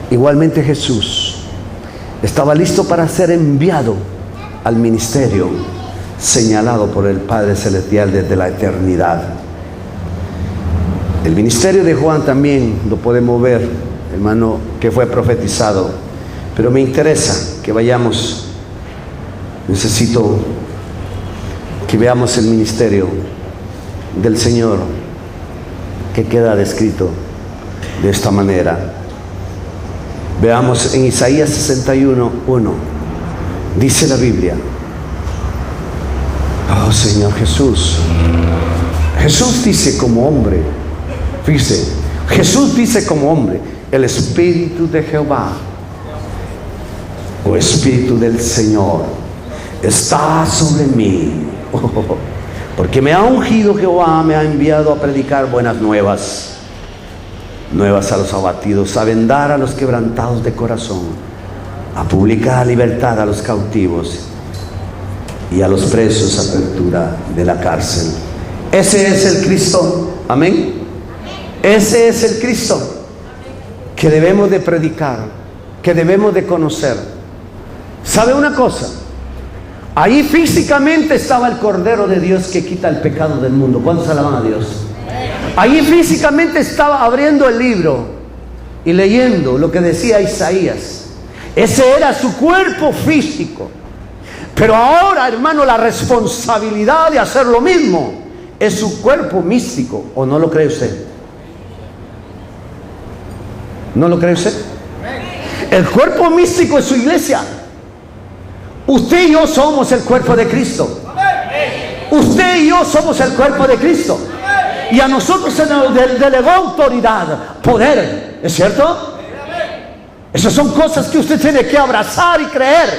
[SPEAKER 1] Igualmente Jesús estaba listo para ser enviado al ministerio señalado por el Padre Celestial desde la eternidad. El ministerio de Juan también lo podemos ver, hermano, que fue profetizado. Pero me interesa que vayamos, necesito que veamos el ministerio del Señor que queda descrito de esta manera. Veamos en Isaías 61:1, dice la Biblia: oh Señor Jesús, Jesús dice como hombre, fíjese, Jesús dice como hombre, el Espíritu de Jehová, o Espíritu del Señor, está sobre mí, porque me ha ungido Jehová, me ha enviado a predicar buenas nuevas, nuevas a los abatidos, a vendar a los quebrantados de corazón, a publicar libertad a los cautivos y a los presos apertura de la cárcel. Ese es el Cristo, amén. Ese es el Cristo que debemos de predicar, que debemos de conocer. ¿Sabe una cosa? Ahí físicamente estaba el Cordero de Dios que quita el pecado del mundo. ¿Cuántos alaban a Dios? Ahí físicamente estaba abriendo el libro y leyendo lo que decía Isaías. Ese era su cuerpo físico. Pero ahora, hermano, la responsabilidad de hacer lo mismo es su cuerpo místico. ¿O no lo cree usted? ¿No lo cree usted? El cuerpo místico es su iglesia. Usted y yo somos el cuerpo de Cristo. Usted y yo somos el cuerpo de Cristo. Y a nosotros se nos delegó autoridad, poder. ¿Es cierto? Esas son cosas que usted tiene que abrazar y creer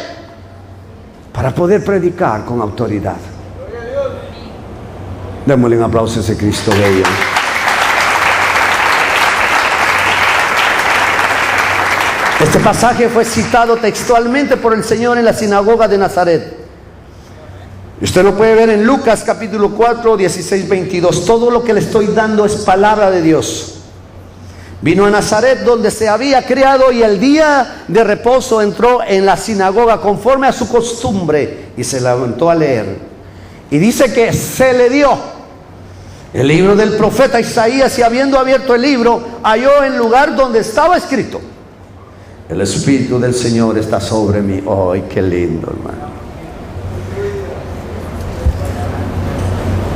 [SPEAKER 1] para poder predicar con autoridad. Démosle un aplauso a ese Cristo bello. Este pasaje fue citado textualmente por el Señor en la sinagoga de Nazaret. Usted lo puede ver en Lucas capítulo 4, 16, 22. Todo lo que le estoy dando es palabra de Dios. Vino a Nazaret donde se había criado y el día de reposo entró en la sinagoga conforme a su costumbre y se levantó a leer. Y dice que se le dio el libro del profeta Isaías y habiendo abierto el libro halló el lugar donde estaba escrito: el Espíritu del Señor está sobre mí. ¡Ay, qué lindo, hermano!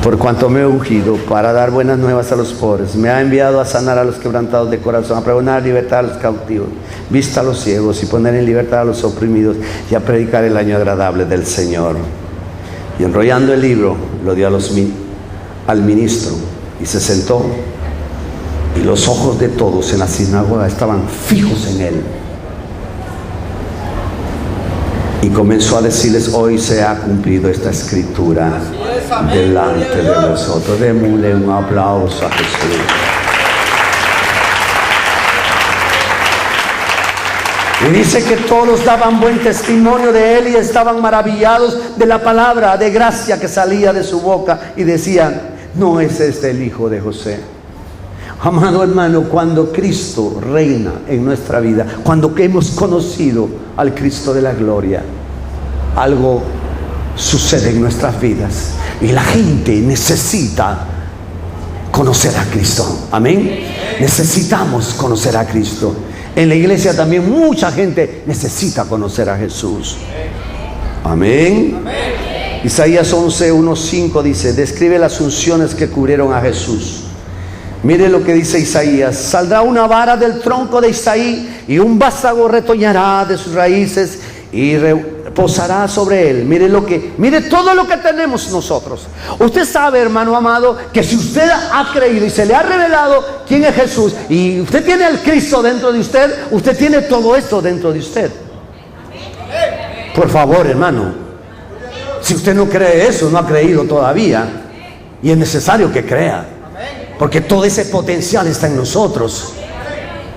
[SPEAKER 1] Por cuanto me he ungido para dar buenas nuevas a los pobres, me ha enviado a sanar a los quebrantados de corazón, a pregonar libertad a los cautivos, vista a los ciegos y poner en libertad a los oprimidos y a predicar el año agradable del Señor. Y enrollando el libro, lo dio al ministro y se sentó. Y los ojos de todos en la sinagoga estaban fijos en él. Y comenzó a decirles: hoy se ha cumplido esta escritura delante de nosotros. Démosle un aplauso a Jesús. Y dice que todos daban buen testimonio de él y estaban maravillados de la palabra de gracia que salía de su boca y decían: ¿no es este el hijo de José? Amado hermano, cuando Cristo reina en nuestra vida, cuando hemos conocido al Cristo de la gloria, algo sucede en nuestras vidas y la gente necesita conocer a Cristo. Amén. Necesitamos conocer a Cristo. En la iglesia también mucha gente necesita conocer a Jesús. Amén. Isaías 11:1-5 dice: describe las unciones que cubrieron a Jesús. Mire lo que dice Isaías: saldrá una vara del tronco de Isaí y un vástago retoñará de sus raíces y posará sobre él. Mire todo lo que tenemos nosotros. Usted sabe, hermano amado, que si usted ha creído y se le ha revelado quién es Jesús, y usted tiene al Cristo dentro de usted, usted tiene todo esto dentro de usted. Por favor, hermano, si usted no cree eso, no ha creído todavía, y es necesario que crea, porque todo ese potencial está en nosotros.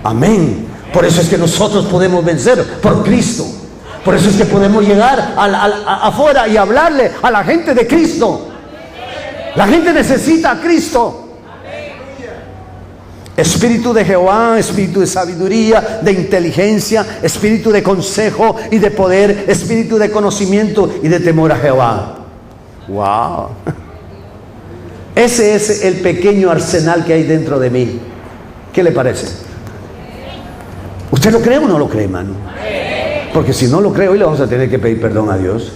[SPEAKER 1] Amén. Por eso es que nosotros podemos vencer por Cristo. Por eso es que podemos llegar afuera y hablarle a la gente de Cristo. La gente necesita a Cristo. Espíritu de Jehová, espíritu de sabiduría, de inteligencia, espíritu de consejo y de poder, espíritu de conocimiento y de temor a Jehová. Wow. Ese es el pequeño arsenal que hay dentro de mí. ¿Qué le parece? ¿Usted lo cree o no lo cree, hermano? Porque si no lo cree, hoy le vamos a tener que pedir perdón a Dios.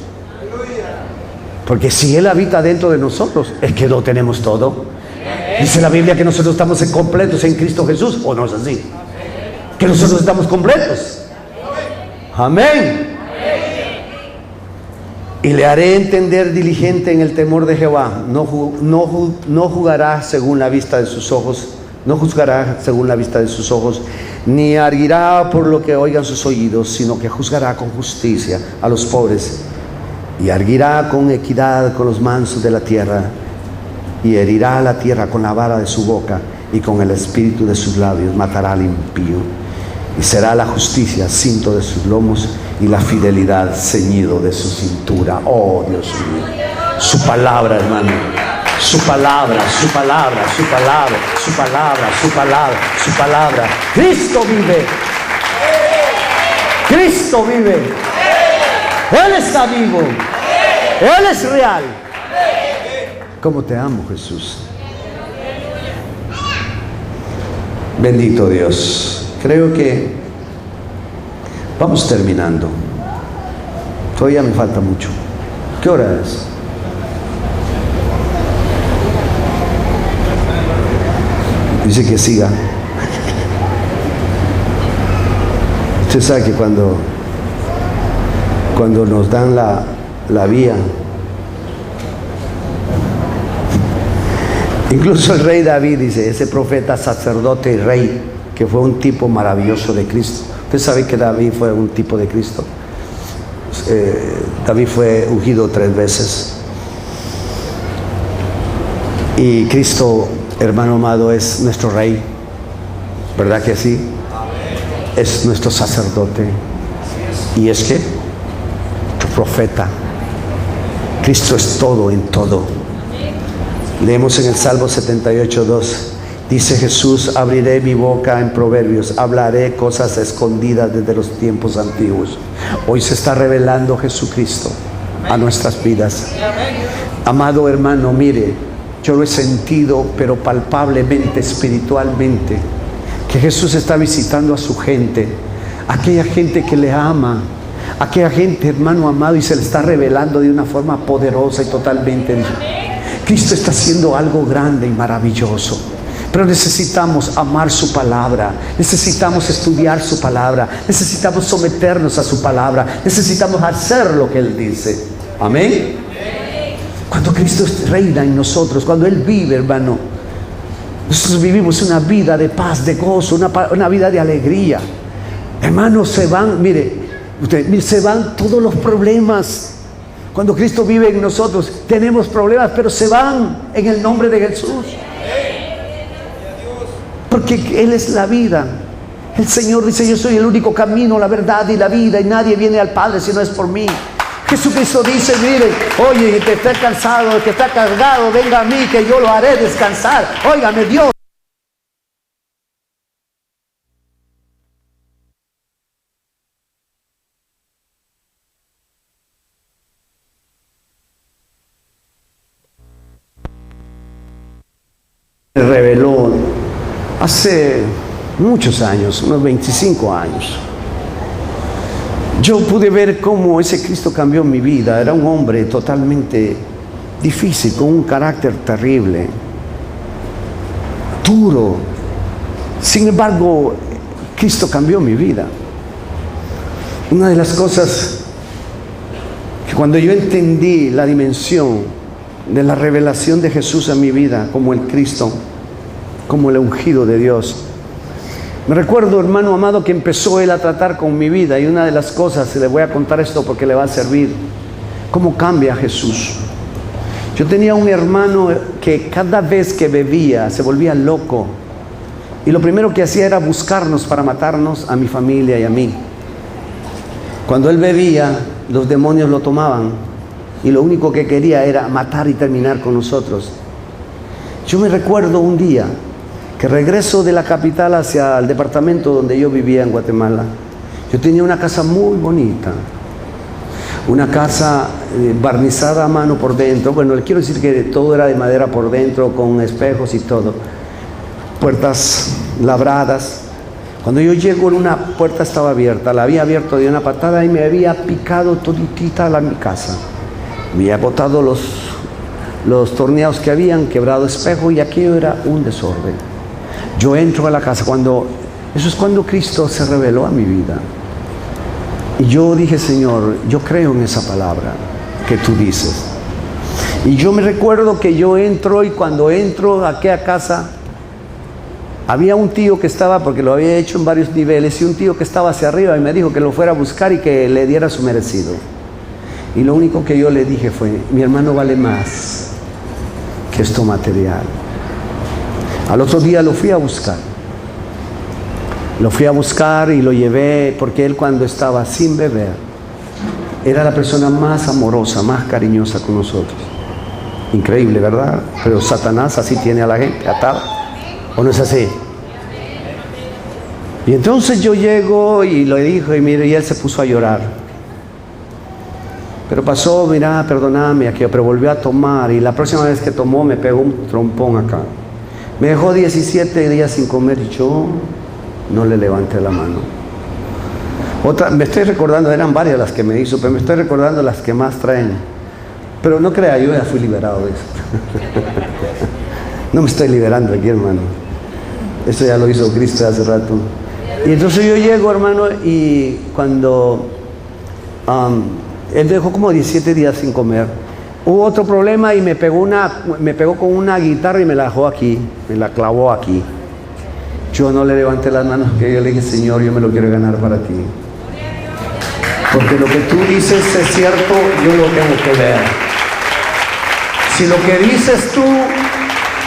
[SPEAKER 1] Porque si Él habita dentro de nosotros, es que lo tenemos todo. Dice la Biblia que nosotros estamos completos en Cristo Jesús, ¿o no es así? Que nosotros estamos completos. Amén. Y le haré entender diligente en el temor de Jehová. No jugará según la vista de sus ojos. No juzgará según la vista de sus ojos, ni arguirá por lo que oigan sus oídos, sino que juzgará con justicia a los pobres, y arguirá con equidad con los mansos de la tierra, y herirá a la tierra con la vara de su boca, y con el espíritu de sus labios matará al impío. Y será la justicia cinto de sus lomos, y la fidelidad ceñido de su cintura. Oh Dios mío, su palabra, hermano. Su palabra, su palabra, su palabra, su palabra, su palabra, su palabra. Cristo vive. Cristo vive. Él está vivo. Él es real. ¿Cómo te amo, Jesús? Bendito Dios. Creo que vamos terminando. Todavía me falta mucho. ¿Qué hora es? Dice que siga. Usted sabe que cuando nos dan la vía, incluso el rey David dice, ese profeta, sacerdote y rey, que fue un tipo maravilloso de Cristo. Usted sabe que David fue un tipo de Cristo. David fue ungido 3 veces. Y Cristo, hermano amado, es nuestro rey, ¿verdad que sí? Es nuestro sacerdote. Y es que tu profeta. Cristo es todo en todo. Leemos en el Salmo 78:2. Dice Jesús: abriré mi boca en proverbios, hablaré cosas escondidas desde los tiempos antiguos. Hoy se está revelando Jesucristo a nuestras vidas. Amado hermano, mire, yo lo he sentido, pero palpablemente, espiritualmente, que Jesús está visitando a su gente, aquella gente que le ama, aquella gente, hermano amado, y se le está revelando de una forma poderosa y totalmente. Cristo está haciendo algo grande y maravilloso, pero necesitamos amar su palabra, necesitamos estudiar su palabra, necesitamos someternos a su palabra, necesitamos hacer lo que Él dice. Amén. Cuando Cristo reina en nosotros, cuando Él vive, hermano, nosotros vivimos una vida de paz, de gozo, una vida de alegría. Hermanos, se van, se van todos los problemas. Cuando Cristo vive en nosotros, tenemos problemas, pero se van en el nombre de Jesús. Porque Él es la vida. El Señor dice: yo soy el único camino, la verdad y la vida, y nadie viene al Padre si no es por mí. Jesucristo dice: mire, oye, el que está cansado, el que está cargado, venga a mí, que yo lo haré descansar. Óigame, Dios. Reveló hace muchos años, unos 25 años. Yo pude ver cómo ese Cristo cambió mi vida. Era un hombre totalmente difícil, con un carácter terrible, duro. Sin embargo, Cristo cambió mi vida. Una de las cosas Que cuando yo entendí la dimensión de la revelación de Jesús en mi vida, como el Cristo, como el ungido de Dios, me recuerdo, hermano amado, que empezó Él a tratar con mi vida, y una de las cosas, le voy a contar esto porque le va a servir, cómo cambia Jesús. Yo tenía un hermano que cada vez que bebía se volvía loco, y lo primero que hacía era buscarnos para matarnos a mi familia y a mí. Cuando él bebía, los demonios lo tomaban, y lo único que quería era matar y terminar con nosotros. Yo me recuerdo un día que regreso de la capital hacia el departamento donde yo vivía en Guatemala. Yo tenía una casa muy bonita, una casa barnizada a mano por dentro. Bueno, le quiero decir que todo era de madera por dentro, con espejos y todo, puertas labradas. Cuando yo llego, una puerta estaba abierta, la había abierto de una patada y me había picado toditita mi casa. Me había botado los torneos que habían, quebrado espejo, y aquello era un desorden. Yo entro a la casa, eso es cuando Cristo se reveló a mi vida. Y yo dije, Señor, yo creo en esa palabra que tú dices. Y yo me recuerdo que yo entro, y cuando entro a aquella casa, había un tío que estaba, porque lo había hecho en varios niveles, y un tío que estaba hacia arriba, y me dijo que lo fuera a buscar y que le diera su merecido. Y lo único que yo le dije fue, mi hermano vale más que esto material. Al otro día lo fui a buscar. Lo fui a buscar y lo llevé, porque él, cuando estaba sin beber, era la persona más amorosa, más cariñosa con nosotros. Increíble, ¿verdad? Pero Satanás así tiene a la gente atada. ¿O no es así? Y entonces yo llego y le dijo, y mire, y él se puso a llorar. Pero pasó, mira, perdóname, aquello, pero volvió a tomar, y la próxima vez que tomó me pegó un trompón acá. Me dejó 17 días sin comer, y yo no le levanté la mano. Me estoy recordando, eran varias las que me hizo, pero me estoy recordando las que más traen. Pero no crea, yo ya fui liberado de eso. No me estoy liberando aquí, hermano. Esto ya lo hizo Cristo hace rato. Y entonces yo llego, hermano, y cuando él dejó como 17 días sin comer, hubo otro problema, y me pegó con una guitarra y me la dejó aquí, me la clavó aquí. Yo no le levanté las manos, que yo le dije, Señor, yo me lo quiero ganar para ti. Porque lo que tú dices es cierto, yo lo tengo que ver. Si lo que dices tú,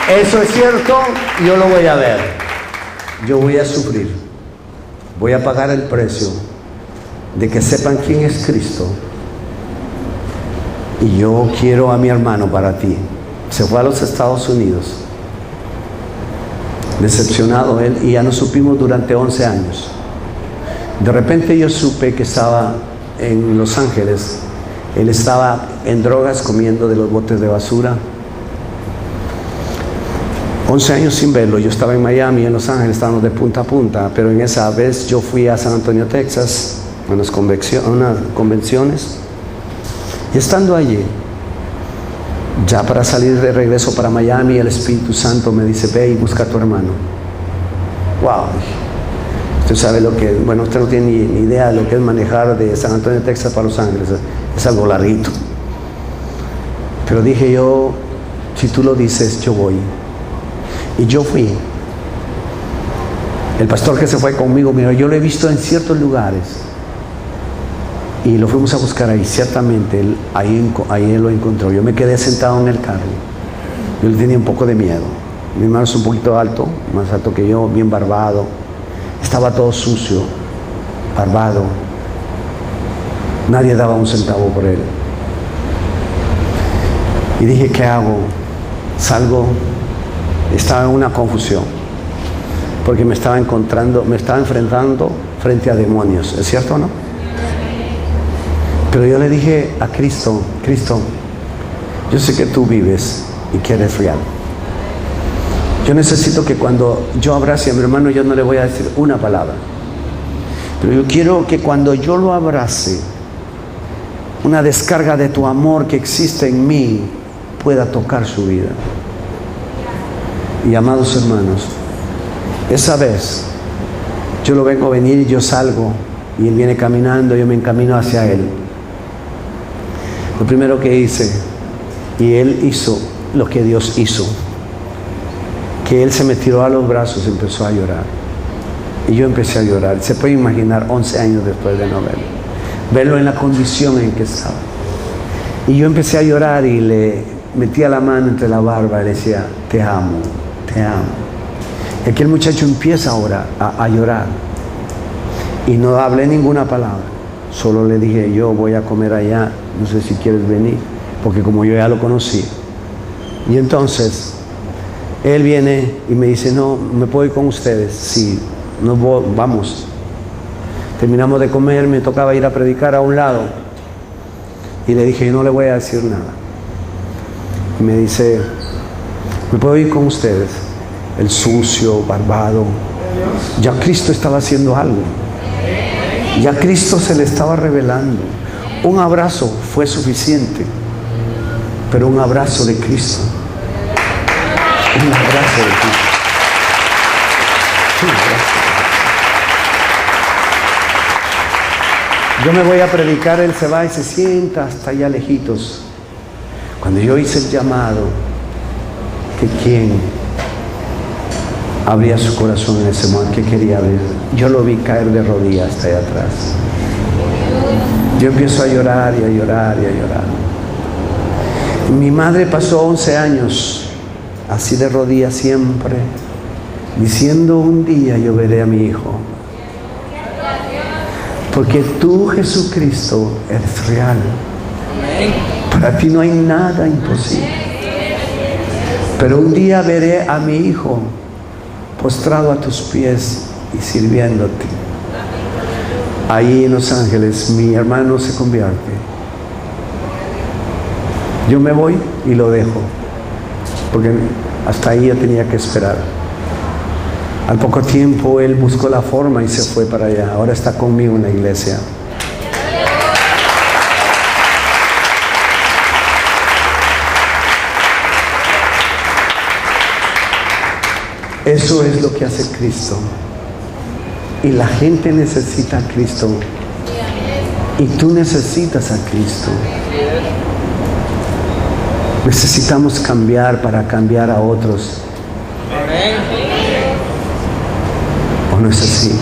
[SPEAKER 1] eso es cierto, yo lo voy a ver. Yo voy a sufrir. Voy a pagar el precio de que sepan quién es Cristo. Y yo quiero a mi hermano para ti. Se fue a los Estados Unidos. Decepcionado él, y ya nos supimos durante 11 años. De repente yo supe que estaba en Los Ángeles. Él estaba en drogas, comiendo de los botes de basura. 11 años sin verlo. Yo estaba en Miami, en Los Ángeles, estábamos de punta a punta, pero en esa vez yo fui a San Antonio, Texas, a unas convenciones, y estando allí, ya para salir de regreso para Miami, el Espíritu Santo me dice, ve y busca a tu hermano. Wow. Usted sabe lo que, bueno, usted no tiene ni idea de lo que es manejar de San Antonio, Texas para Los Ángeles. Es algo larguito. Pero dije yo, si tú lo dices, yo voy. Y yo fui. El pastor que se fue conmigo, mira, yo lo he visto en ciertos lugares. Y lo fuimos a buscar ahí. Ciertamente, ahí él lo encontró. Yo me quedé sentado en el carro. Yo le tenía un poco de miedo. Mi hermano es un poquito alto, más alto que yo, bien barbado. Estaba todo sucio, barbado. Nadie daba un centavo por él. Y dije, ¿qué hago? Salgo. Estaba en una confusión, porque me estaba enfrentando frente a demonios. ¿Es cierto o no? Pero yo le dije a Cristo, Cristo, yo sé que tú vives y que eres real. Yo necesito que cuando yo abrace a mi hermano, yo no le voy a decir una palabra. Pero yo quiero que cuando yo lo abrace, una descarga de tu amor que existe en mí pueda tocar su vida. Y amados hermanos, esa vez yo lo vengo a venir y yo salgo y él viene caminando, yo me encamino hacia él. Lo primero que hice, y él hizo lo que Dios hizo, que él se me tiró a los brazos y empezó a llorar. Y yo empecé a llorar. Se puede imaginar 11 años después de no verlo en la condición en que estaba. Y yo empecé a llorar y le metía la mano entre la barba y le decía, te amo, te amo. Y aquel muchacho empieza ahora a llorar. Y no hablé ninguna palabra. Solo le dije, yo voy a comer allá, no sé si quieres venir, porque como yo ya lo conocí. Y entonces, él viene y me dice, no, ¿me puedo ir con ustedes? Sí, vamos. Terminamos de comer, me tocaba ir a predicar a un lado. Y le dije, yo no le voy a decir nada. Y me dice, ¿me puedo ir con ustedes? El sucio, barbado. Ya Cristo estaba haciendo algo. Ya Cristo se le estaba revelando. Un abrazo fue suficiente, pero un abrazo de Cristo. Un abrazo de Cristo. Un abrazo. Yo me voy a predicar, él se va y se sienta hasta allá lejitos. Cuando yo hice el llamado, que quién abría su corazón en ese momento, que quería ver, yo lo vi caer de rodillas hasta allá atrás. Yo empiezo a llorar y a llorar y a llorar. Mi madre pasó 11 años así de rodillas siempre, diciendo, un día yo veré a mi hijo. Porque tú, Jesucristo, eres real. Para ti no hay nada imposible. Pero un día veré a mi hijo postrado a tus pies y sirviéndote. Ahí en Los Ángeles mi hermano se convierte. Yo me voy y lo dejo, porque hasta ahí yo tenía que esperar. Al poco tiempo él buscó la forma y se fue para allá. Ahora está conmigo en la iglesia. Eso es lo que hace Cristo. Y la gente necesita a Cristo. Y tú necesitas a Cristo. Necesitamos cambiar para cambiar a otros. ¿O no es así?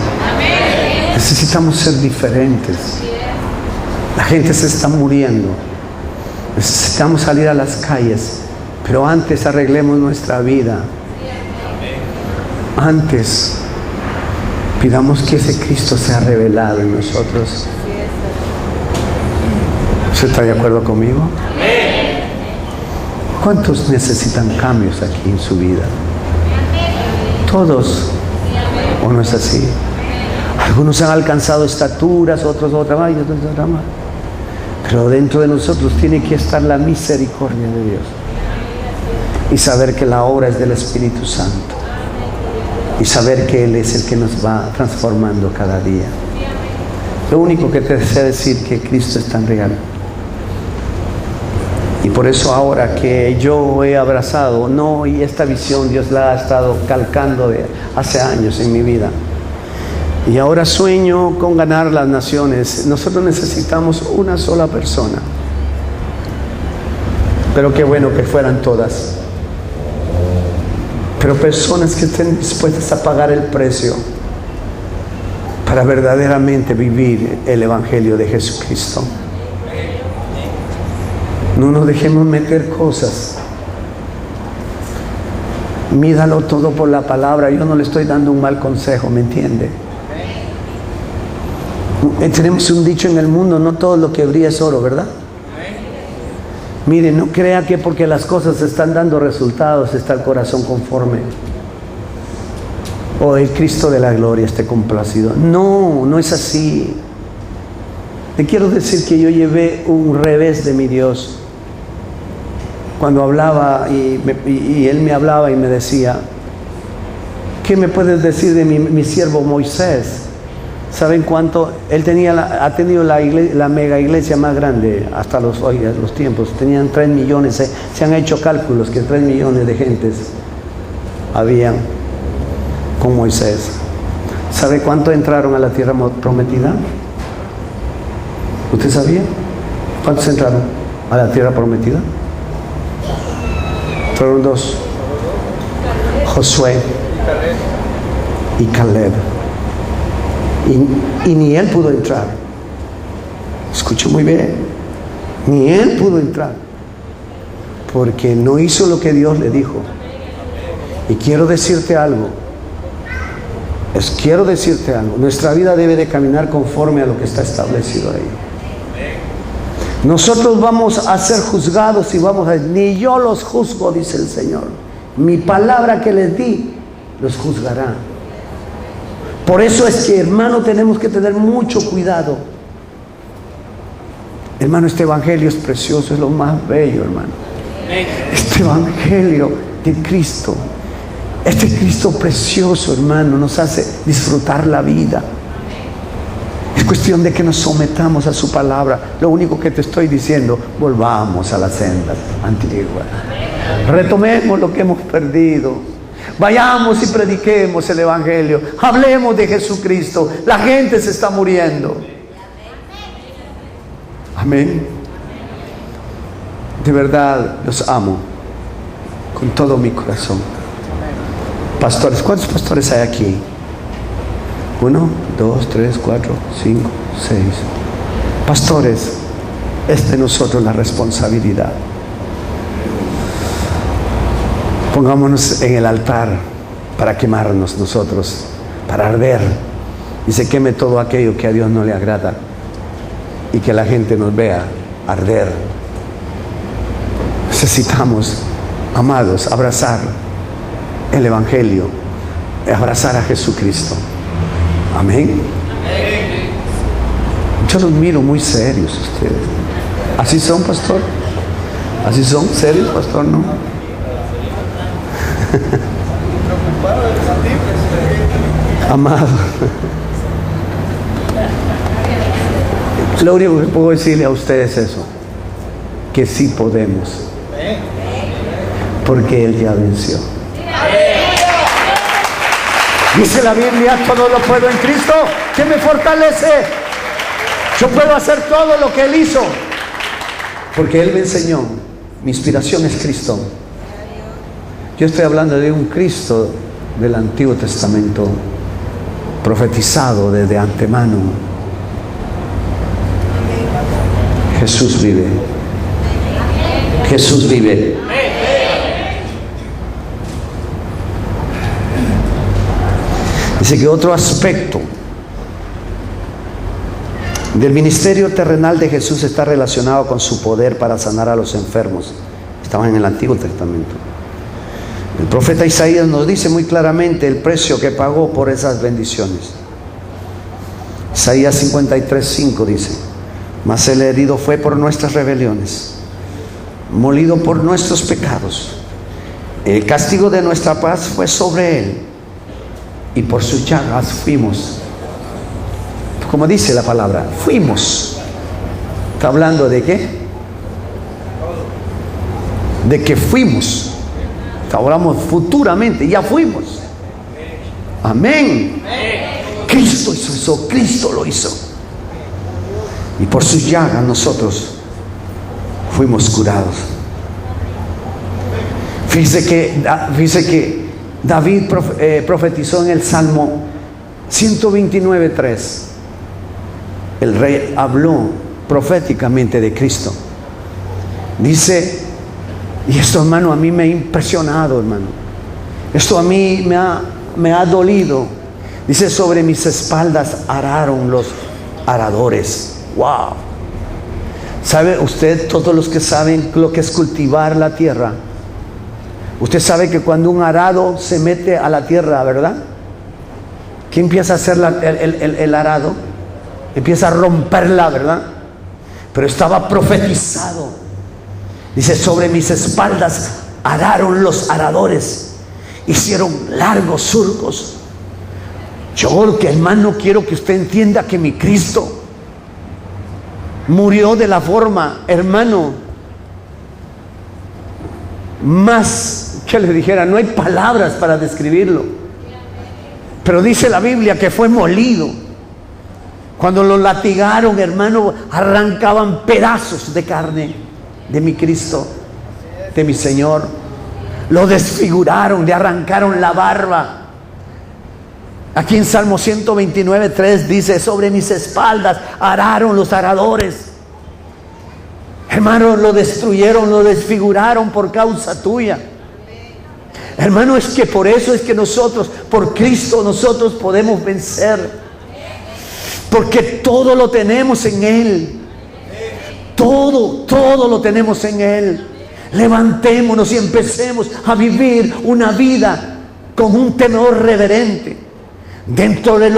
[SPEAKER 1] Necesitamos ser diferentes. La gente se está muriendo. Necesitamos salir a las calles. Pero antes arreglemos nuestra vida. Antes pidamos que ese Cristo sea revelado en nosotros. ¿Usted está de acuerdo conmigo? ¿Cuántos necesitan cambios aquí en su vida? Todos. ¿O no es así? Algunos han alcanzado estaturas, otros otra más y otros otra más. Pero dentro de nosotros tiene que estar la misericordia de Dios. Y saber que la obra es del Espíritu Santo. Y saber que Él es el que nos va transformando cada día. Lo único que te deseo decir que Cristo es tan real. Y por eso ahora que yo he abrazado, y esta visión Dios la ha estado calcando de hace años en mi vida. Y ahora sueño con ganar las naciones. Nosotros necesitamos una sola persona. Pero qué bueno que fueran todas. Pero personas que estén dispuestas a pagar el precio para verdaderamente vivir el Evangelio de Jesucristo. No nos dejemos meter cosas. Mídalo todo por la palabra. Yo no le estoy dando un mal consejo, ¿me entiende? Tenemos un dicho en el mundo, no todo lo que brilla es oro, ¿verdad? Mire, no crea que porque las cosas están dando resultados está el corazón conforme. O el Cristo de la gloria esté complacido. No, no es así. Le quiero decir que yo llevé un revés de mi Dios. Cuando hablaba y Él me hablaba y me decía, ¿qué me puedes decir de mi siervo Moisés? ¿Saben cuánto? Él ha tenido la mega iglesia más grande hasta los tiempos. Tenían 3 millones, se han hecho cálculos que 3 millones de gentes habían con Moisés. ¿Sabe cuánto entraron a la tierra prometida? ¿Usted sabía? ¿Cuántos entraron? a la tierra prometida? Fueron dos: Josué y Caleb. Y ni él pudo entrar. Escucho muy bien. Ni él pudo entrar, porque no hizo lo que Dios le dijo. Y quiero decirte algo. Nuestra vida debe de caminar conforme a lo que está establecido ahí. Nosotros vamos a ser juzgados y vamos a decir: ni yo los juzgo, dice el Señor. Mi palabra que les di los juzgará. Por eso es que, hermano, tenemos que tener mucho cuidado. Hermano, este evangelio es precioso, es lo más bello, hermano. Este evangelio de Cristo, este Cristo precioso, hermano, nos hace disfrutar la vida. Es cuestión de que nos sometamos a su palabra. Lo único que te estoy diciendo: volvamos a las sendas antiguas. Retomemos lo que hemos perdido. Vayamos y prediquemos el evangelio. Hablemos de Jesucristo. La gente se está muriendo. Amén. De verdad los amo con todo mi corazón. Pastores, ¿cuántos pastores hay aquí? 1, 2, 3, 4, 5, 6. Pastores, es de nosotros la responsabilidad. Pongámonos en el altar para quemarnos nosotros, para arder. Y se queme todo aquello que a Dios no le agrada, y que la gente nos vea arder. Necesitamos, amados, abrazar el evangelio, abrazar a Jesucristo. Amén. Yo los miro muy serios ustedes. ¿Así son, pastor? ¿Así son? ¿Serios, pastor? No. Amado, lo único que puedo decirle a ustedes es eso: que sí podemos, porque Él ya venció. Dice la Biblia: todo lo puedo en Cristo que me fortalece. Yo puedo hacer todo lo que Él hizo, porque Él me enseñó. Mi inspiración es Cristo. Yo estoy hablando de un Cristo del Antiguo Testamento, profetizado desde antemano. Jesús vive. Jesús vive. Dice que otro aspecto del ministerio terrenal de Jesús está relacionado con su poder para sanar a los enfermos. Estaban en el Antiguo Testamento. El profeta Isaías nos dice muy claramente el precio que pagó por esas bendiciones. Isaías 53:5 dice: mas el herido fue por nuestras rebeliones, molido por nuestros pecados. El castigo de nuestra paz fue sobre él, y por sus llagas fuimos. Como dice la palabra, fuimos. ¿Está hablando de qué? De que fuimos. Hablamos futuramente, ya fuimos. Amén. Cristo hizo eso, Cristo lo hizo. Y por sus llagas nosotros fuimos curados. Fíjese que David profetizó en el Salmo 129:3. El rey habló proféticamente de Cristo. Dice, y esto, hermano, a mí me ha impresionado, hermano. Esto a mí me ha dolido. Dice: sobre mis espaldas araron los aradores. Wow. ¿Sabe usted, todos los que saben lo que es cultivar la tierra? Usted sabe que cuando un arado se mete a la tierra, ¿verdad? ¿Qué empieza a hacer el arado? Empieza a romperla, ¿verdad? Pero estaba profetizado. Dice: sobre mis espaldas araron los aradores, hicieron largos surcos. Yo, que hermano, quiero que usted entienda que mi Cristo murió de la forma, hermano, más que le dijera, no hay palabras para describirlo. Pero dice la Biblia que fue molido. Cuando lo latigaron, hermano, arrancaban pedazos de carne. de mi Cristo, de mi Señor. Lo desfiguraron, le arrancaron la barba. Aquí en Salmo 129:3 dice: sobre mis espaldas araron los aradores. Hermano, lo destruyeron, lo desfiguraron por causa tuya. Hermano, es que por eso es que nosotros, por Cristo, nosotros podemos vencer. Porque todo lo tenemos en Él. Todo lo tenemos en Él. Levantémonos y empecemos a vivir una vida con un temor reverente. Dentro de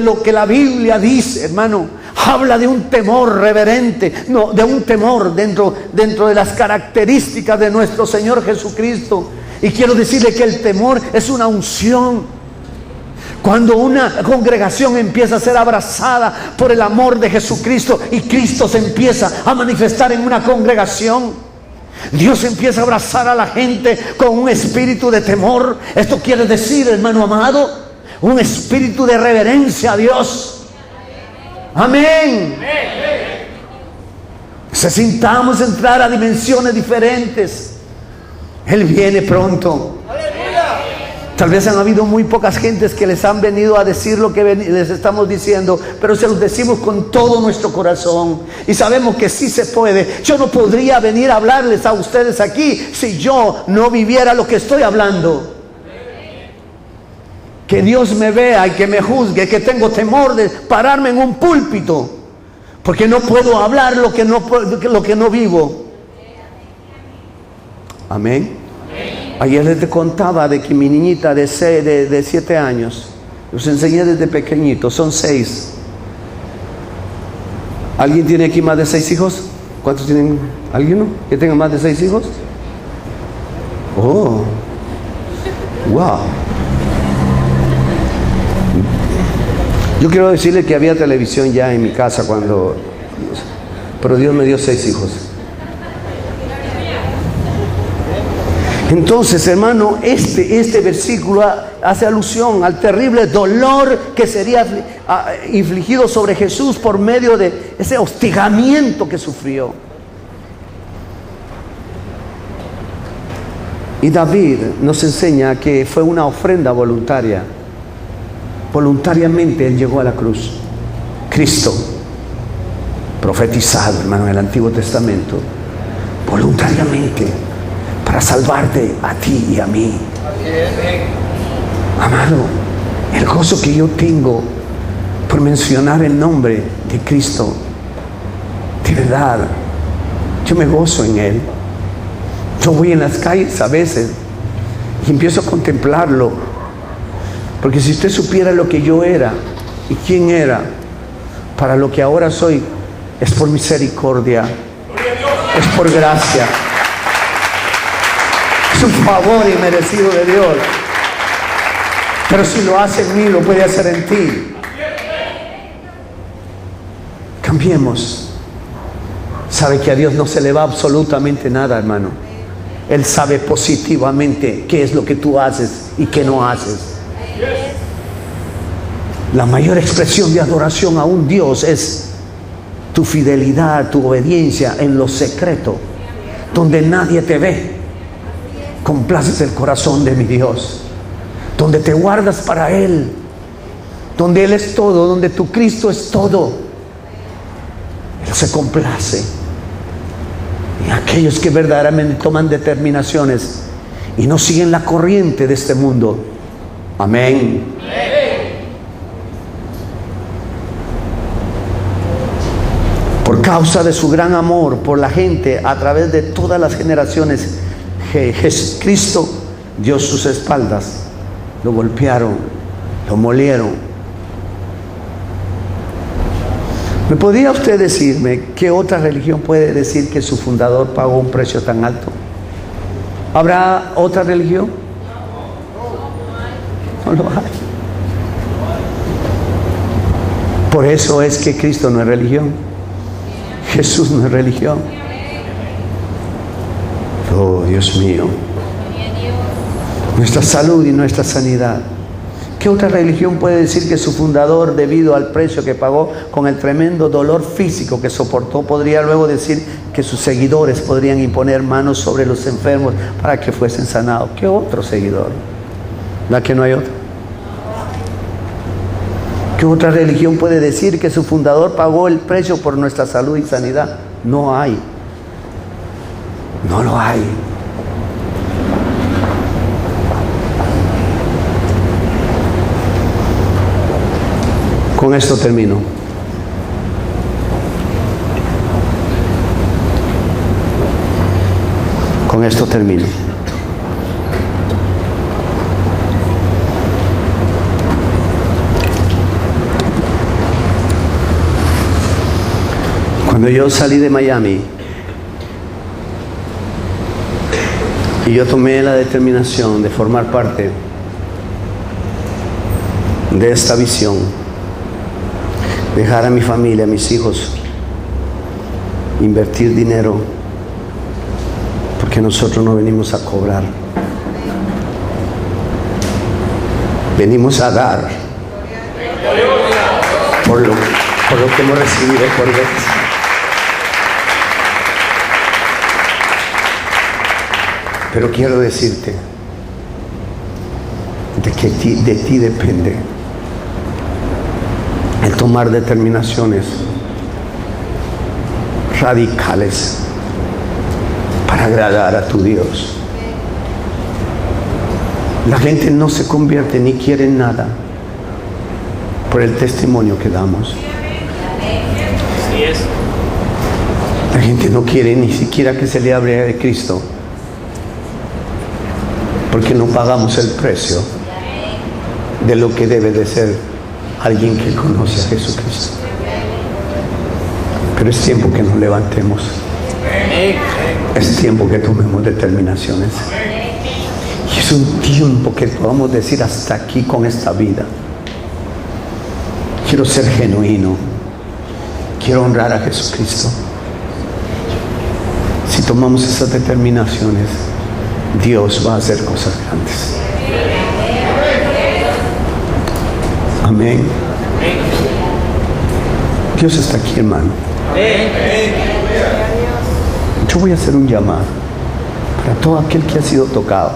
[SPEAKER 1] lo que la Biblia dice, hermano, habla de un temor reverente, no, de un temor dentro de las características de nuestro Señor Jesucristo. Y quiero decirle que el temor es una unción. Cuando una congregación empieza a ser abrazada por el amor de Jesucristo y Cristo se empieza a manifestar en una congregación, Dios empieza a abrazar a la gente con un espíritu de temor. Esto quiere decir, hermano amado, un espíritu de reverencia a Dios. Amén. Necesitamos entrar a dimensiones diferentes. Él viene pronto. Tal vez han habido muy pocas gentes que les han venido a decir lo que les estamos diciendo, pero se los decimos con todo nuestro corazón y sabemos que sí se puede. Yo no podría venir a hablarles a ustedes aquí si yo no viviera lo que estoy hablando. Que Dios me vea y que me juzgue, que tengo temor de pararme en un púlpito, porque no puedo hablar lo que no vivo. Amén. Ayer les contaba de que mi niñita de 7 años, los enseñé desde pequeñitos, son 6. ¿Alguien tiene aquí más de 6 hijos? ¿Cuántos tienen? ¿Alguien que tenga más de 6 hijos? Oh, wow. Yo quiero decirle que había televisión ya en mi casa pero Dios me dio 6 hijos. Entonces, hermano, este versículo hace alusión al terrible dolor que sería infligido sobre Jesús por medio de ese hostigamiento que sufrió. Y David nos enseña que fue una ofrenda voluntaria. Voluntariamente él llegó a la cruz. Cristo, profetizado, hermano, en el Antiguo Testamento, voluntariamente, para salvarte a ti y a mí. Amado, el gozo que yo tengo por mencionar el nombre de Cristo, de verdad, yo me gozo en Él. Yo voy en las calles a veces y empiezo a contemplarlo, porque si usted supiera lo que yo era y quién era, para lo que ahora soy, es por misericordia, es por gracia. Es un favor inmerecido de Dios. Pero si lo hace en mí, lo puede hacer en ti. Cambiemos. Sabe que a Dios no se le va absolutamente nada, hermano. Él sabe positivamente qué es lo que tú haces y qué no haces. La mayor expresión de adoración a un Dios es tu fidelidad, tu obediencia en lo secreto, donde nadie te ve. Complaces el corazón de mi Dios, donde te guardas para Él, donde Él es todo, donde tu Cristo es todo. Él se complace en aquellos que verdaderamente toman determinaciones y no siguen la corriente de este mundo. Amén. Por causa de su gran amor por la gente a través de todas las generaciones, Jesucristo dio sus espaldas, lo golpearon, lo molieron. ¿Me podría usted decirme qué otra religión puede decir que su fundador pagó un precio tan alto? ¿Habrá otra religión? No lo hay. Por eso es que Cristo no es religión. Jesús no es religión. Oh, Dios mío. Nuestra salud y nuestra sanidad ¿Qué otra religión puede decir que su fundador, debido al precio que pagó con el tremendo dolor físico que soportó, podría luego decir que sus seguidores podrían imponer manos sobre los enfermos para que fuesen sanados? ¿Qué otro seguidor? ¿Verdad que no hay otro? ¿Qué otra religión puede decir que su fundador pagó el precio por nuestra salud y sanidad? No hay. No lo hay. Con esto termino. Con esto termino. Cuando yo salí de Miami y yo tomé la determinación de formar parte de esta visión, dejar a mi familia, a mis hijos, invertir dinero, porque nosotros no venimos a cobrar, venimos a dar por lo que hemos recibido por veces. Pero quiero decirte de que de ti depende el tomar determinaciones radicales para agradar a tu Dios. La gente no se convierte ni quiere nada por el testimonio que damos.
[SPEAKER 2] Así es.
[SPEAKER 1] La gente no quiere ni siquiera que se le hable de Cristo, porque no pagamos el precio de lo que debe de ser alguien que conoce a Jesucristo. Pero es tiempo que nos levantemos. Es tiempo que tomemos determinaciones. Y es un tiempo que podamos decir hasta aquí con esta vida. Quiero ser genuino. Quiero honrar a Jesucristo. Si tomamos esas determinaciones, Dios va a hacer cosas grandes. Amén. Dios está aquí, hermano. Yo voy a hacer un llamado para todo aquel que ha sido tocado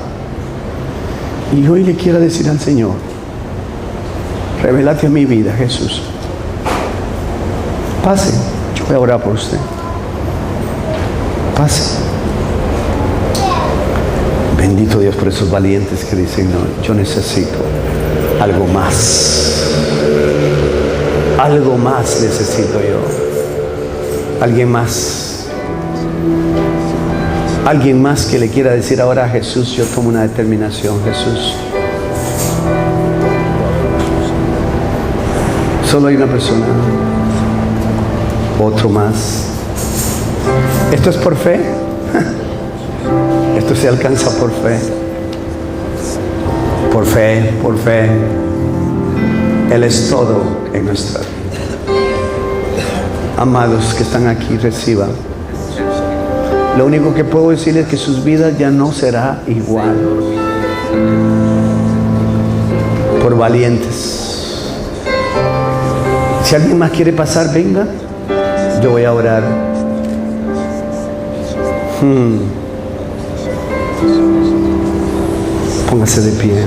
[SPEAKER 1] y hoy le quiera decir al Señor: revélate a mi vida, Jesús. Pase, yo voy a orar por usted. Pase. Bendito Dios por esos valientes que dicen: no, yo necesito algo más. Algo más necesito yo. Alguien más. Alguien más que le quiera decir ahora a Jesús: yo tomo una determinación, Jesús. Solo hay una persona. Otro más. ¿Esto es por fe? Esto se alcanza por fe. Por fe, por fe. Él es todo en nuestra vida. Amados que están aquí, reciban. Lo único que puedo decir es que sus vidas ya no será igual. Por valientes. Si alguien más quiere pasar, venga. Yo voy a orar. Póngase de pie.